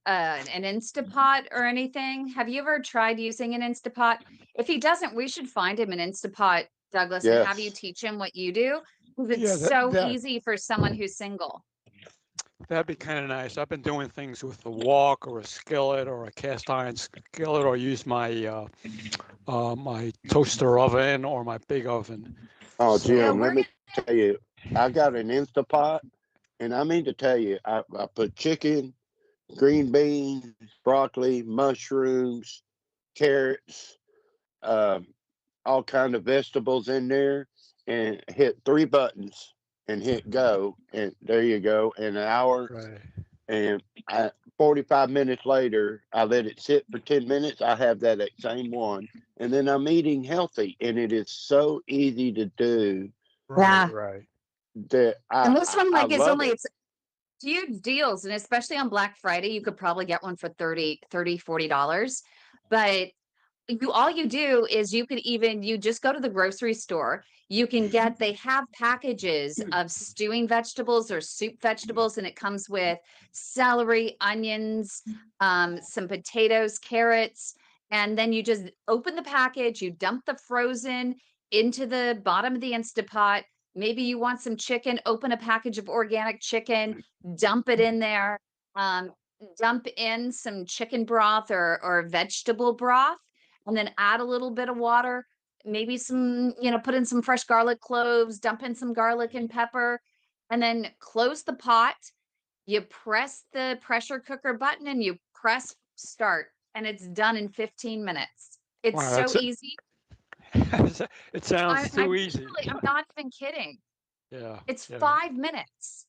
an Instapot or anything? Have you ever tried using an Instapot? If he doesn't, we should find him an Instapot, Douglas, and have you Yes. teach him what you do. 'Cause it's Yeah, so easy for someone who's single. that'd be kind of nice. I've been doing things with a wok or a skillet or a cast iron skillet, or use my my toaster oven or my big oven. Oh, So- Yeah, Jim, let me tell you, I got an Instapot, and I mean to tell you, I put chicken, green beans, broccoli, mushrooms, carrots, all kind of vegetables in there, and hit 3 buttons and hit go, and there you go. In an hour, Right. and 45 minutes later, I let it sit for 10 minutes. I have that same one, and then I'm eating healthy, and it is so easy to do Right, Yeah. right. that And this one, I like, is love only, it. it's huge deals. And especially on Black Friday, you could probably get one for $40. But all you do is you just go to the grocery store. You can get, they have packages of stewing vegetables or soup vegetables, and it comes with celery, onions, some potatoes, carrots, and then you just open the package, you dump the frozen into the bottom of the Instapot. Maybe you want some chicken, open a package of organic chicken, dump it in there. Um, Dump in some chicken broth or vegetable broth, and then add a little bit of water, maybe some, put in some fresh garlic cloves, dump in some garlic and pepper, and then close the pot. You press the pressure cooker button and you press start, and it's done in 15 minutes. It's Wow, so that's easy. it sounds I too easy. I'm not even kidding. Yeah, It's yeah, 5 minutes.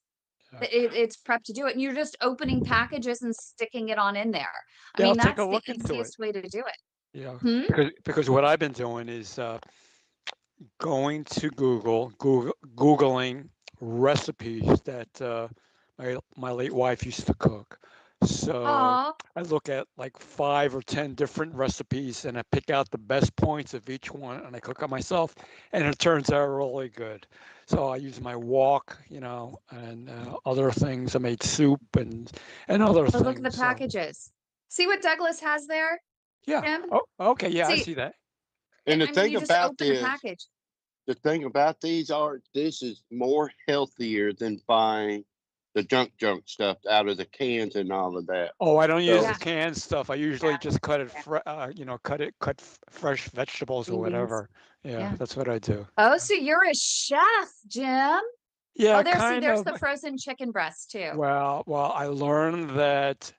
yeah. It's prepped to do it, and you're just opening packages and sticking it on in there. I Yeah, I'll mean, take a that's the look into it. easiest way to do it. Yeah, Hmm? because what I've been doing is going to Googling recipes that my late wife used to cook. So Oh, I look at like 5 or 10 different recipes and I pick out the best points of each one and I cook it myself, and it turns out really good. So I use my wok, and other things. I made soup and other oh, look at the things. So packages. See what Douglas has there, yeah. Jim? Oh, okay. Yeah, I See, see that. And I mean, you just open the the package. thing about these are, this is more healthier than buying the junk stuff out of the cans and all of that. Oh, I don't use So the Yeah, canned stuff. I usually yeah, just cut it, yeah. fresh vegetables or Green beans. whatever. Yeah, Yeah. that's what I do. Oh, so you're a chef, Jim. Yeah, Oh, kind there's of. the frozen chicken breast too. Well, I learned that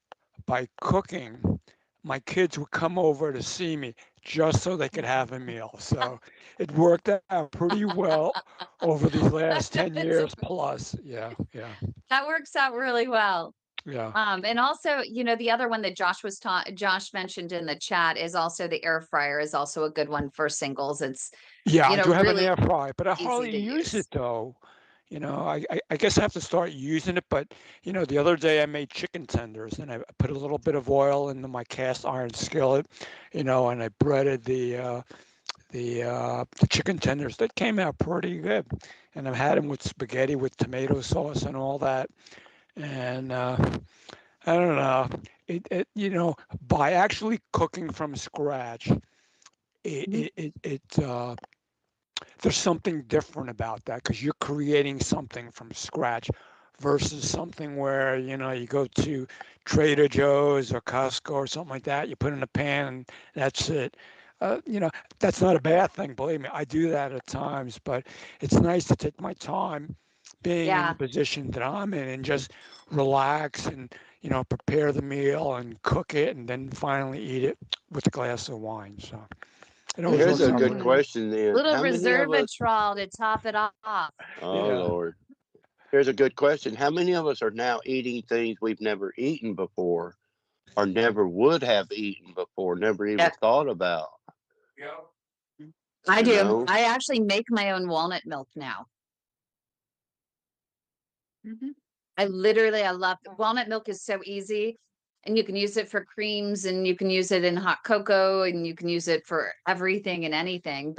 by cooking, my kids would come over to see me just so they could have a meal. So it worked out pretty well over these last 10 It's a- years plus. Yeah, yeah, that works out really well. yeah. And also, the other one that Josh mentioned in the chat is also the air fryer is also a good one for singles. It's, Yeah, I do have an really air fryer, but I easy hardly to use it use. though. I guess I have to start using it, but the other day I made chicken tenders and I put a little bit of oil into my cast iron skillet, and I breaded the chicken tenders. That came out pretty good. And I've had them with spaghetti with tomato sauce and all that. And I don't know. By actually cooking from scratch, Mhm. there's something different about that because you're creating something from scratch versus something where you go to Trader Joe's or Costco or something like that. You put in a pan and that's it. Uh, you know, that's not a bad thing. Believe me, I do that at times, but it's nice to take my time being in the Yeah. position that I'm in and just relax and prepare the meal and cook it and then finally eat it with a glass of wine. So it always here's works a out good pretty good. question then. Little How many of us, resveratrol to top it off. oh Yeah. Lord, here's a good question. How many of us are now eating things we've never eaten before or never would have eaten before, never even Yep, thought about, I you do. know? I actually make my own walnut milk now. Mhm. I love walnut milk is so easy, and you can use it for creams, and you can use it in hot cocoa, and you can use it for everything and anything.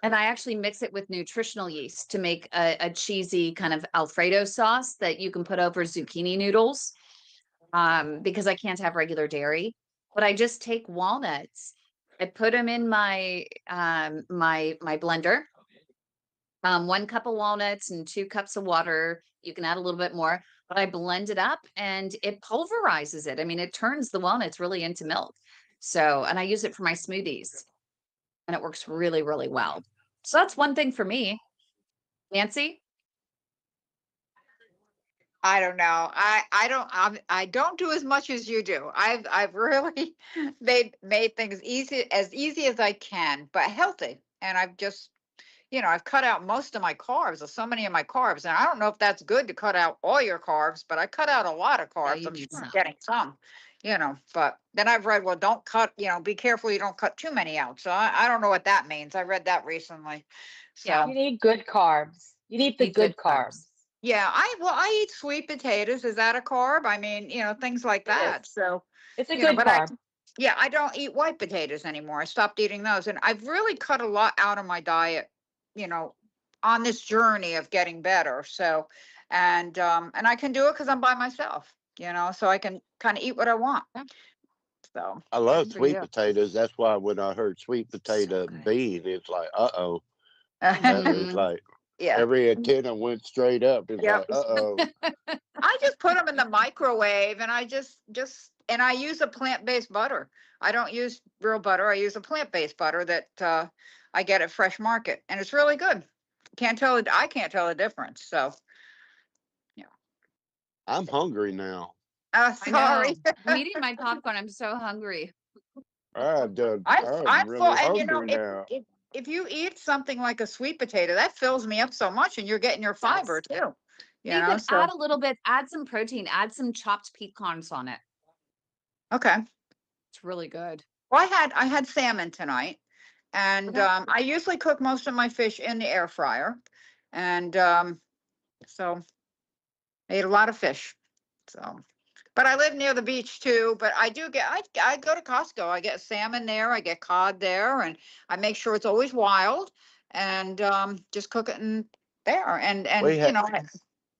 And I actually mix it with nutritional yeast to make a cheesy kind of Alfredo sauce that you can put over zucchini noodles. Because I can't have regular dairy, but I just take walnuts. I put them in my blender. 1 cup of walnuts and 2 cups of water. You can add a little bit more, but I blend it up and it pulverizes it. I mean, it turns the walnuts really into milk. So, and I use it for my smoothies, and it works really, really well. So that's one thing for me. Nancy? I don't know. I don't do as much as you do. I've really made things easy as I can, but healthy. And I've just, I've cut out most of my carbs, or so many of my carbs. And I don't know if that's good to cut out all your carbs, but I cut out a lot of Yeah, carbs. you I'm need sure I'm some. getting some. But then I've read, well, don't cut, be careful you don't cut too many out. So I don't know what that means. I read that recently. Yeah. So You need good carbs. You need the Eat good good carbs. carbs. yeah, I eat sweet potatoes. Is that a carb? I mean, things like It that. is. So, It's a good but carb. yeah, I don't eat white potatoes anymore. I stopped eating those. And I've really cut a lot out of my diet, on this journey of getting better. So, and I can do it because I'm by myself, so I can kind of eat what I want. Yeah. So, I love Good for sweet you. potatoes. That's why when I heard sweet So potato good. bean, it's like, uh-oh. That was Mhm. like yeah. every antenna went straight up. It's Yep. like, uh-oh. I just put them in the microwave and I and I use a plant-based butter. I don't use real butter. I use a plant-based butter that I get at Fresh Market, and it's really good. I can't tell the difference. So, yeah. I'm hungry now. I know. Sorry. I'm eating my popcorn. I'm so hungry. I'm I'm full, really and hungry now. if you eat something like a sweet potato, that fills me up so much, and you're getting your fiber Yes. too. You could So add some protein, add some chopped pecans on it. okay. It's really good. Well, I had salmon tonight, and Okay. I usually cook most of my fish in the air fryer, and so I ate a lot of fish. So, but I live near the beach too. But I go to Costco. I get salmon there. I get cod there, and I make sure it's always wild, and just cook it in there. And We have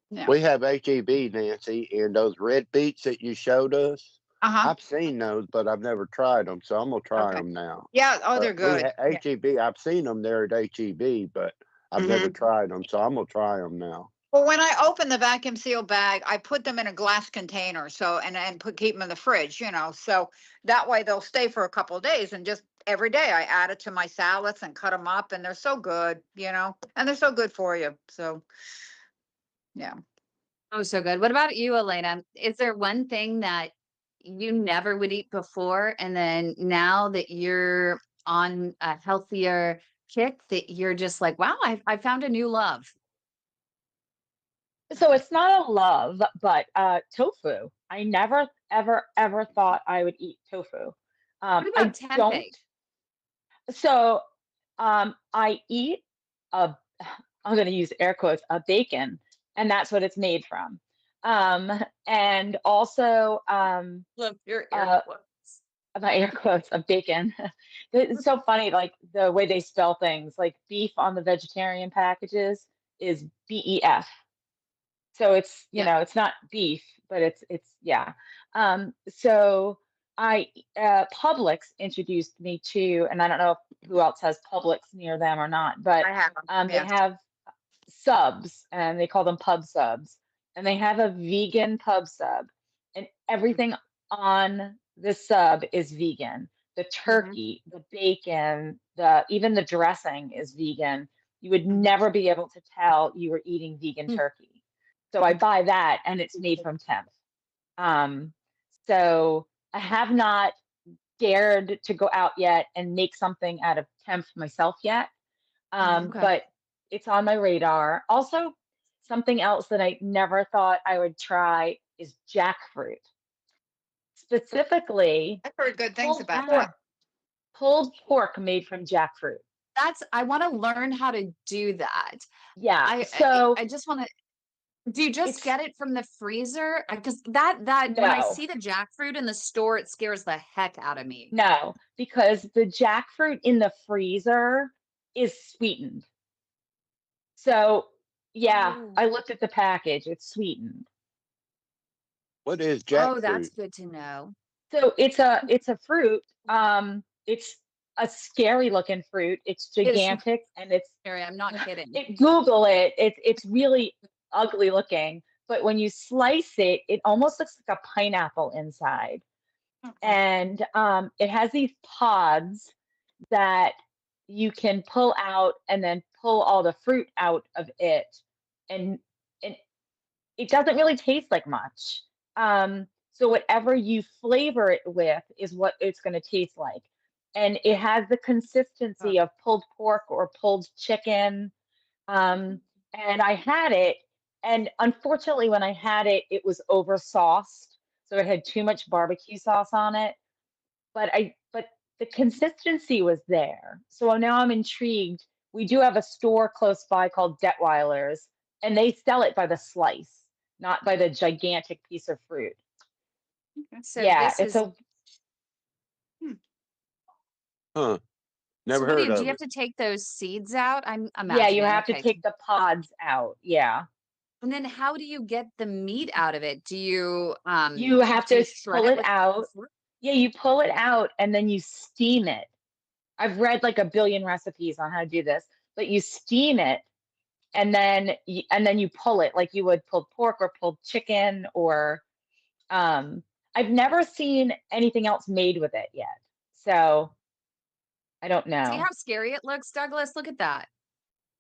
yeah. we have HEB, Nancy, and those red beets that you showed us. Uh-huh. I've seen those, but I've never tried them, so I'm gonna try Okay. them now. Yeah. Oh, But they're good. Yeah. HEB, I've seen them there at HEB, but I've never Mhm. tried them, so I'm gonna try them now. Well, when I open the vacuum seal bag, I put them in a glass container. So, and keep them in the fridge, so that way they'll stay for a couple of days, and just every day I add it to my salads and cut them up, and they're so good, and they're so good for you. So, yeah. Oh, so good. What about you, Elena? Is there one thing that you never would eat before, and then now that you're on a healthier kick, that you're just like, wow, I found a new love? So it's not a love, but tofu. I never, ever, ever thought I would eat tofu. What I about tempeh? don't. So I eat a, I'm going to use air quotes, a bacon, and that's what it's made from. Um, and also Love your air uh, quotes. my air quotes of bacon. It's so funny, like the way they spell things. Like beef on the vegetarian packages is BEF. So it's, Yeah. it's not beef, but it's yeah. So I Publix introduced me to, and I don't know who else has Publix near them or not, but I have them. they Yeah. have subs and they call them pub subs, and they have a vegan pub sub, and everything on the sub is vegan. The Mm-hmm. turkey, the bacon, the even the dressing is vegan. You would Mm-hmm. never be able to tell you were eating vegan turkey. So I buy that, and it's made from temp. Um, so I have not dared to go out yet and make something out of temp myself yet. Okay. But it's on my radar. Also, something else that I never thought I would try is jackfruit, specifically I've heard good things pulled about Yeah. that. pork, pulled pork made from jackfruit. I want to learn how to do that. Yeah. I So I just want to. Do you just it's get it from the freezer? Because that when I no, see the jackfruit in the store, it scares the heck out of me. no, because the jackfruit in the freezer is sweetened. So yeah, Oh. I looked at the package, it's sweetened. What is Oh, that's jackfruit? good to know. So it's a fruit. It's a scary looking fruit. It's It's gigantic and it's scary. I'm not kidding. Google it. It's really ugly looking, but when you slice it, it almost looks like a pineapple inside. Okay. And it has these pods that you can pull out and then pull all the fruit out of it. And it doesn't really taste like much. So whatever you flavor it with is what it's going to taste like. And it has the Oh, consistency of pulled pork or pulled chicken. And I had it, and unfortunately, when I had it, it was over sauced. so it had too much barbecue sauce on it. But the consistency was there. So now I'm intrigued. We do have a store close by called Detweiler's, and they sell it by the slice, not by the gigantic piece of fruit. So Yeah, this it's is, a Huh, so never what heard do you of have it. to take those seeds out? I'm yeah, you imagining. have to Okay. take the pods out. Yeah. And then how do you get the meat out of it? You have Do you to shred pull it it with a out. fork? Yeah, you pull it out and then you steam it. I've read like a billion recipes on how to do this, but you steam it and then you pull it like you would pull pork or pulled chicken or um I've never seen anything else made with it yet. So I don't See know. how scary it looks, Douglas? Look at that.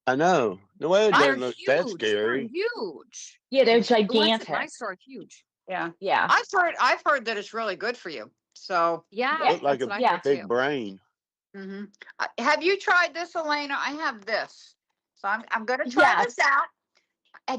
I know. The way it And they're doesn't look that huge. They're scary. huge. Yeah, they're The ones at my gigantic. store are huge. Yeah. Yeah. I've heard that it's really good for you. So, Yeah, Yeah. Look like that's a what I Yeah. heard big too. brain. hmm have you tried this, Elena? I have this. So I'm going to try this Yes. out.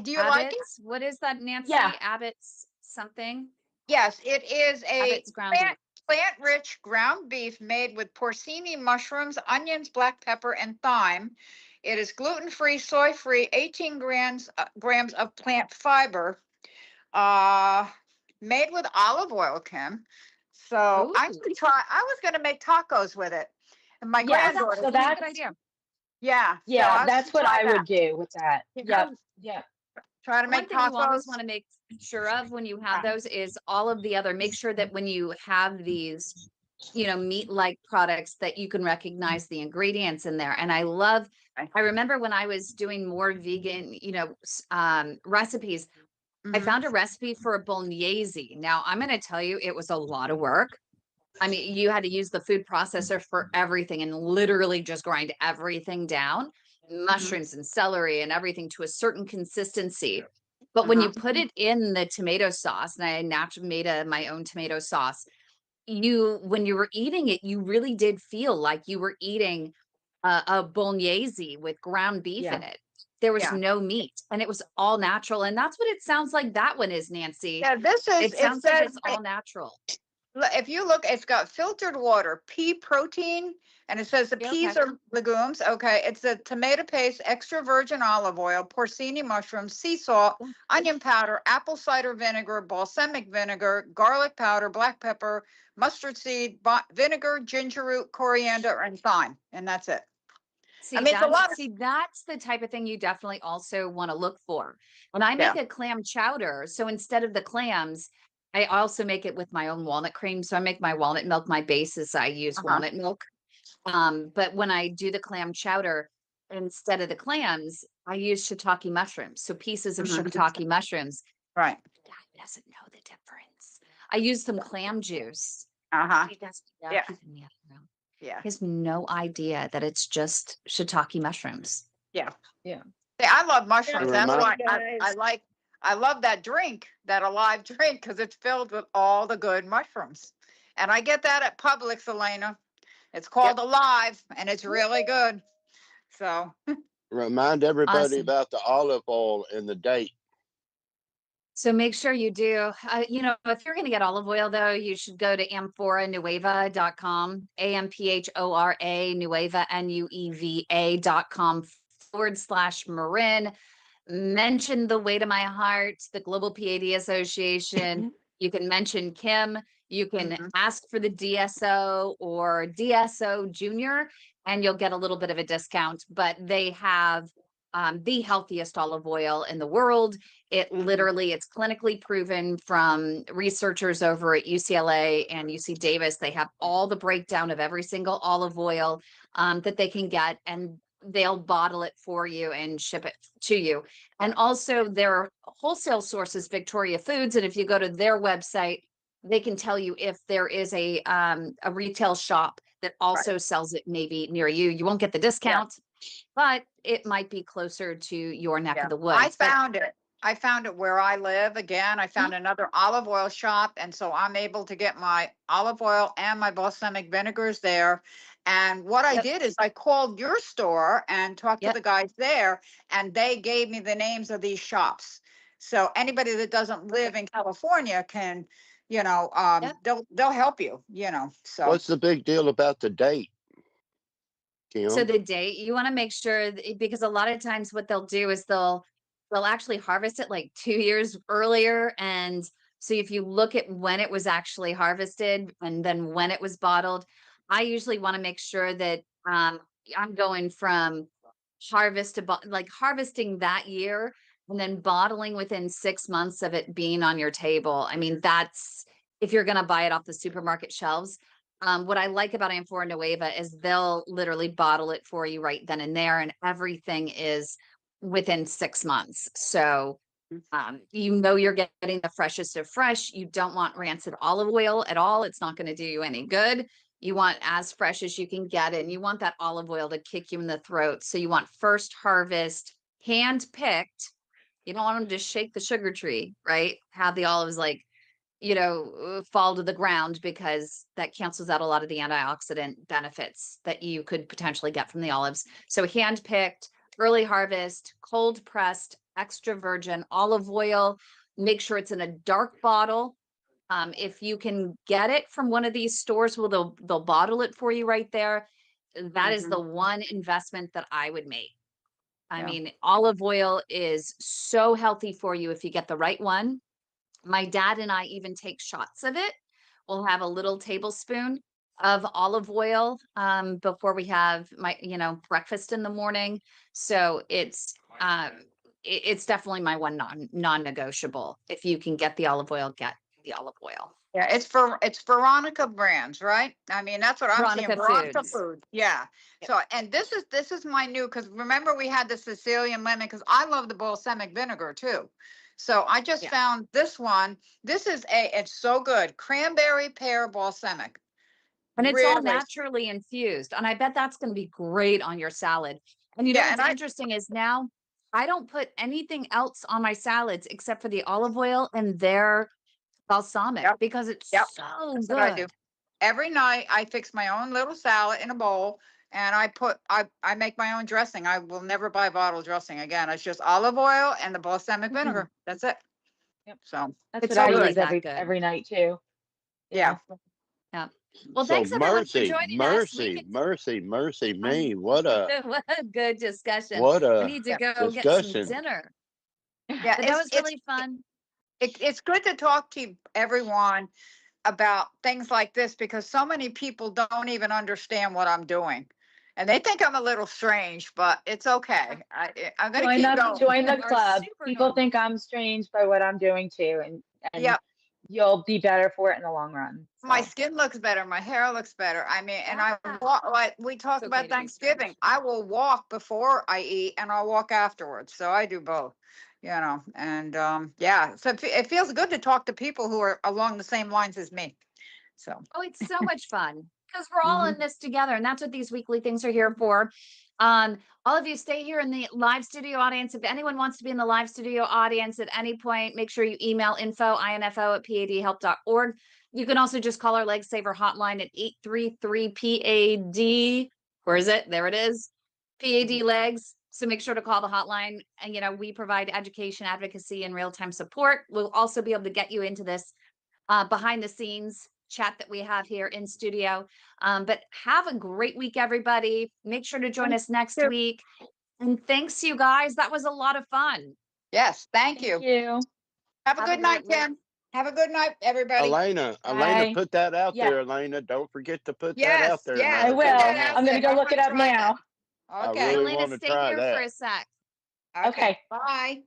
Do you like it? Abbott's, what is that, Yeah. Nancy? Abbott's something? Yes, it is a Abbott's ground beef. plant-rich ground beef made with porcini mushrooms, onions, black pepper, and thyme. It is gluten-free, soy-free, 18 grams of plant fiber, uh, made with olive oil, Kim. So I Ooh, could try. I was going to make tacos with it, and my oh, Yes. that granddaughter. might So be a good that's idea. Yeah, so yeah, I was that's going to what try I that. would do with that. Yep. Oh, Yep. Try to one make thing you always tacos. want to make sure of when you have Yeah. those is all of the other, make sure that when you have these, meat-like products that you can recognize the ingredients in there. And Okay. I remember when I was doing more vegan, recipes, I Mhm. found a recipe for a bolognese. Now, I'm going to tell you, it was a lot of work. I mean, you had to use the food processor for everything and literally just grind everything down, Mhm. mushrooms and celery and everything to a certain consistency. But when you Uh-huh. put it in the tomato sauce, and I naturally made my own tomato sauce, when you were eating it, you really did feel like you were eating a bolognese with ground beef Yeah. in it. There was Yeah. no meat and it was all natural. And that's what it sounds like that one is, Nancy. Yeah, It it sounds like says, it's all natural. if you look, it's got filtered water, pea protein, and it says the Yeah, peas okay. are legumes. Okay, it's a tomato paste, extra virgin olive oil, porcini mushrooms, sea salt, Yeah. onion powder, apple cider vinegar, balsamic vinegar, garlic powder, black pepper, mustard seed, vinegar, ginger root, coriander, and thyme, and that's it. I See, mean, it's a lot of that's the type of thing you definitely also want to look for. When I yeah. make a clam chowder, so instead of the clams, I also make it with my own walnut cream. So I make my walnut milk, my basis, I use Uh-huh. walnut milk. But when I do the clam chowder, instead of the clams, I use shiitake mushrooms. So pieces of Mhm. shiitake mushrooms. Right. Guy doesn't know the difference. I use some clam juice. Uh-huh. He doesn't know. Yeah. He's in the other room. Yeah. He has no idea that it's just shiitake mushrooms. Yeah. Yeah. See, I love It mushrooms. That's remind, why I love that drink, that alive drink, because it's filled with all the good mushrooms. And I get that at Publix, Elena. It's Yep. called Alive, and it's really good. So, remind everybody Awesome. about the olive oil and the date. So make sure you do. If you're going to get olive oil, though, you should go to amphoranueva.com, AMPHORA Nueva, NUEVA.com /Marin. Mention the Way to My Heart, the Global P.A.D. Association. You can mention Kim. You can mhm, ask for the DSO or DSO Junior, and you'll get a little bit of a discount. But they have the healthiest olive oil in the world. It mhm, literally, it's clinically proven from researchers over at UCLA and UC Davis. They have all the breakdown of every single olive oil that they can get, and they'll bottle it for you and ship it to you. And also their wholesale source is Victoria Foods. And if you go to their website, they can tell you if there is a retail shop that right. also sells it maybe near you. You won't get the Yeah. discount, but it might be closer to your neck Yeah. of the woods. But I found it where I live. Again, I found another olive oil shop. And so I'm able to get my olive oil and my balsamic vinegars there. And what I yep, did is I called your store and talked to yep. the guys there, and they gave me the names of these shops. So anybody that doesn't live in California can Yep. they'll help you, so. What's the big deal about the date, So Kim? the date, you wanna make sure because a lot of times what they'll do is they'll actually harvest it like 2 years earlier, and so if you look at when it was actually harvested and then when it was bottled, I usually wanna make sure that, I'm going from harvest to like harvesting that year and then bottling within 6 months of it being on your table. I mean, that's if you're gonna buy it off the supermarket shelves. What I like about Amphora Nueva is they'll literally bottle it for you right then and there, and everything is within 6 months. So, you're getting the freshest of fresh. You don't want rancid olive oil at all. It's not going to do you any good. You want as fresh as you can get it, and you want that olive oil to kick you in the throat. So you want first harvest, hand picked. You don't want them to shake the sugar tree, right? Have the olives like fall to the ground because that cancels out a lot of the antioxidant benefits that you could potentially get from the olives. So hand picked, early harvest, cold pressed, extra virgin olive oil. Make sure it's in a dark bottle. If you can get it from one of these stores, well, they'll bottle it for you right there. That is the one investment that I would make. I Yeah. mean, olive oil is so healthy for you if you get the right one. My dad and I even take shots of it. We'll have a little tablespoon of olive oil before we have breakfast in the morning. So it's definitely my one non-negotiable. If you can get the olive oil, get the olive oil. Yeah, it's Veronica Brands, right? I mean, that's what I'm seeing. Veronica Veronica Foods. Food. Yeah. Yep. So, and this is my new, because remember we had the Sicilian lemon, because I love the balsamic vinegar too. So I just Yeah. found this one. It's so good. Cranberry pear balsamic. And it's all Really. naturally infused. And I bet that's going to be great on your salad. And Yeah, what's and interesting is now I don't put anything else on my salads except for the olive oil and their balsamic Yep. because it's Yep. so That's what I do. good. Every night I fix my own little salad in a bowl, and I make my own dressing. I will never buy bottle dressing again. It's just olive oil and the balsamic vinegar. That's it. Yep. So That's It's what I really use that good. every night too. yeah. Yeah. Well, So thanks everyone for mercy, joining us. mercy, mercy, mercy me. What a good discussion. What I a need to Yeah. go get some discussion. dinner. Yeah. But that was really fun. It's good to talk to everyone about things like this, because so many people don't even understand what I'm doing. And they think I'm a little strange, but it's okay. I'm going to keep going. Join the You are club. super People normal. think I'm strange by what I'm doing too, and Yep. you'll be better for it in the long run. My So. skin looks better. My hair looks better. I mean, and I Yeah. walk, like we talked It's okay about to be Thanksgiving. strange. I will walk before I eat, and I'll walk afterwards. So I do both, and yeah. So it feels good to talk to people who are along the same lines as me. So. Oh, it's so much fun because we're all in this together, and that's what these weekly things are here for. All of you stay here in the live studio audience. If anyone wants to be in the live studio audience at any point, make sure you email info@padhelp.org. You can also just call our Leg Saver hotline at 833-PAD. Where is it? There it is. PAD legs. So make sure to call the hotline. And, we provide education, advocacy, and real-time support. We'll also be able to get you into this behind the scenes chat that we have here in studio. But have a great week, everybody. Make sure to join us next week. And thanks, you guys. That was a lot of fun. Yes, thank Thank you. you. Have a good night, great week. Kim. Have a good night, everybody. Elena, Bye. put that out Yeah. there, Elena. Don't forget to put that Yes, out there. yes, I now. put will. that out I'm gonna there. go look it up Try that. now. I Okay. really Elena, want to stay try here for that. a sec. Okay. Okay. Bye.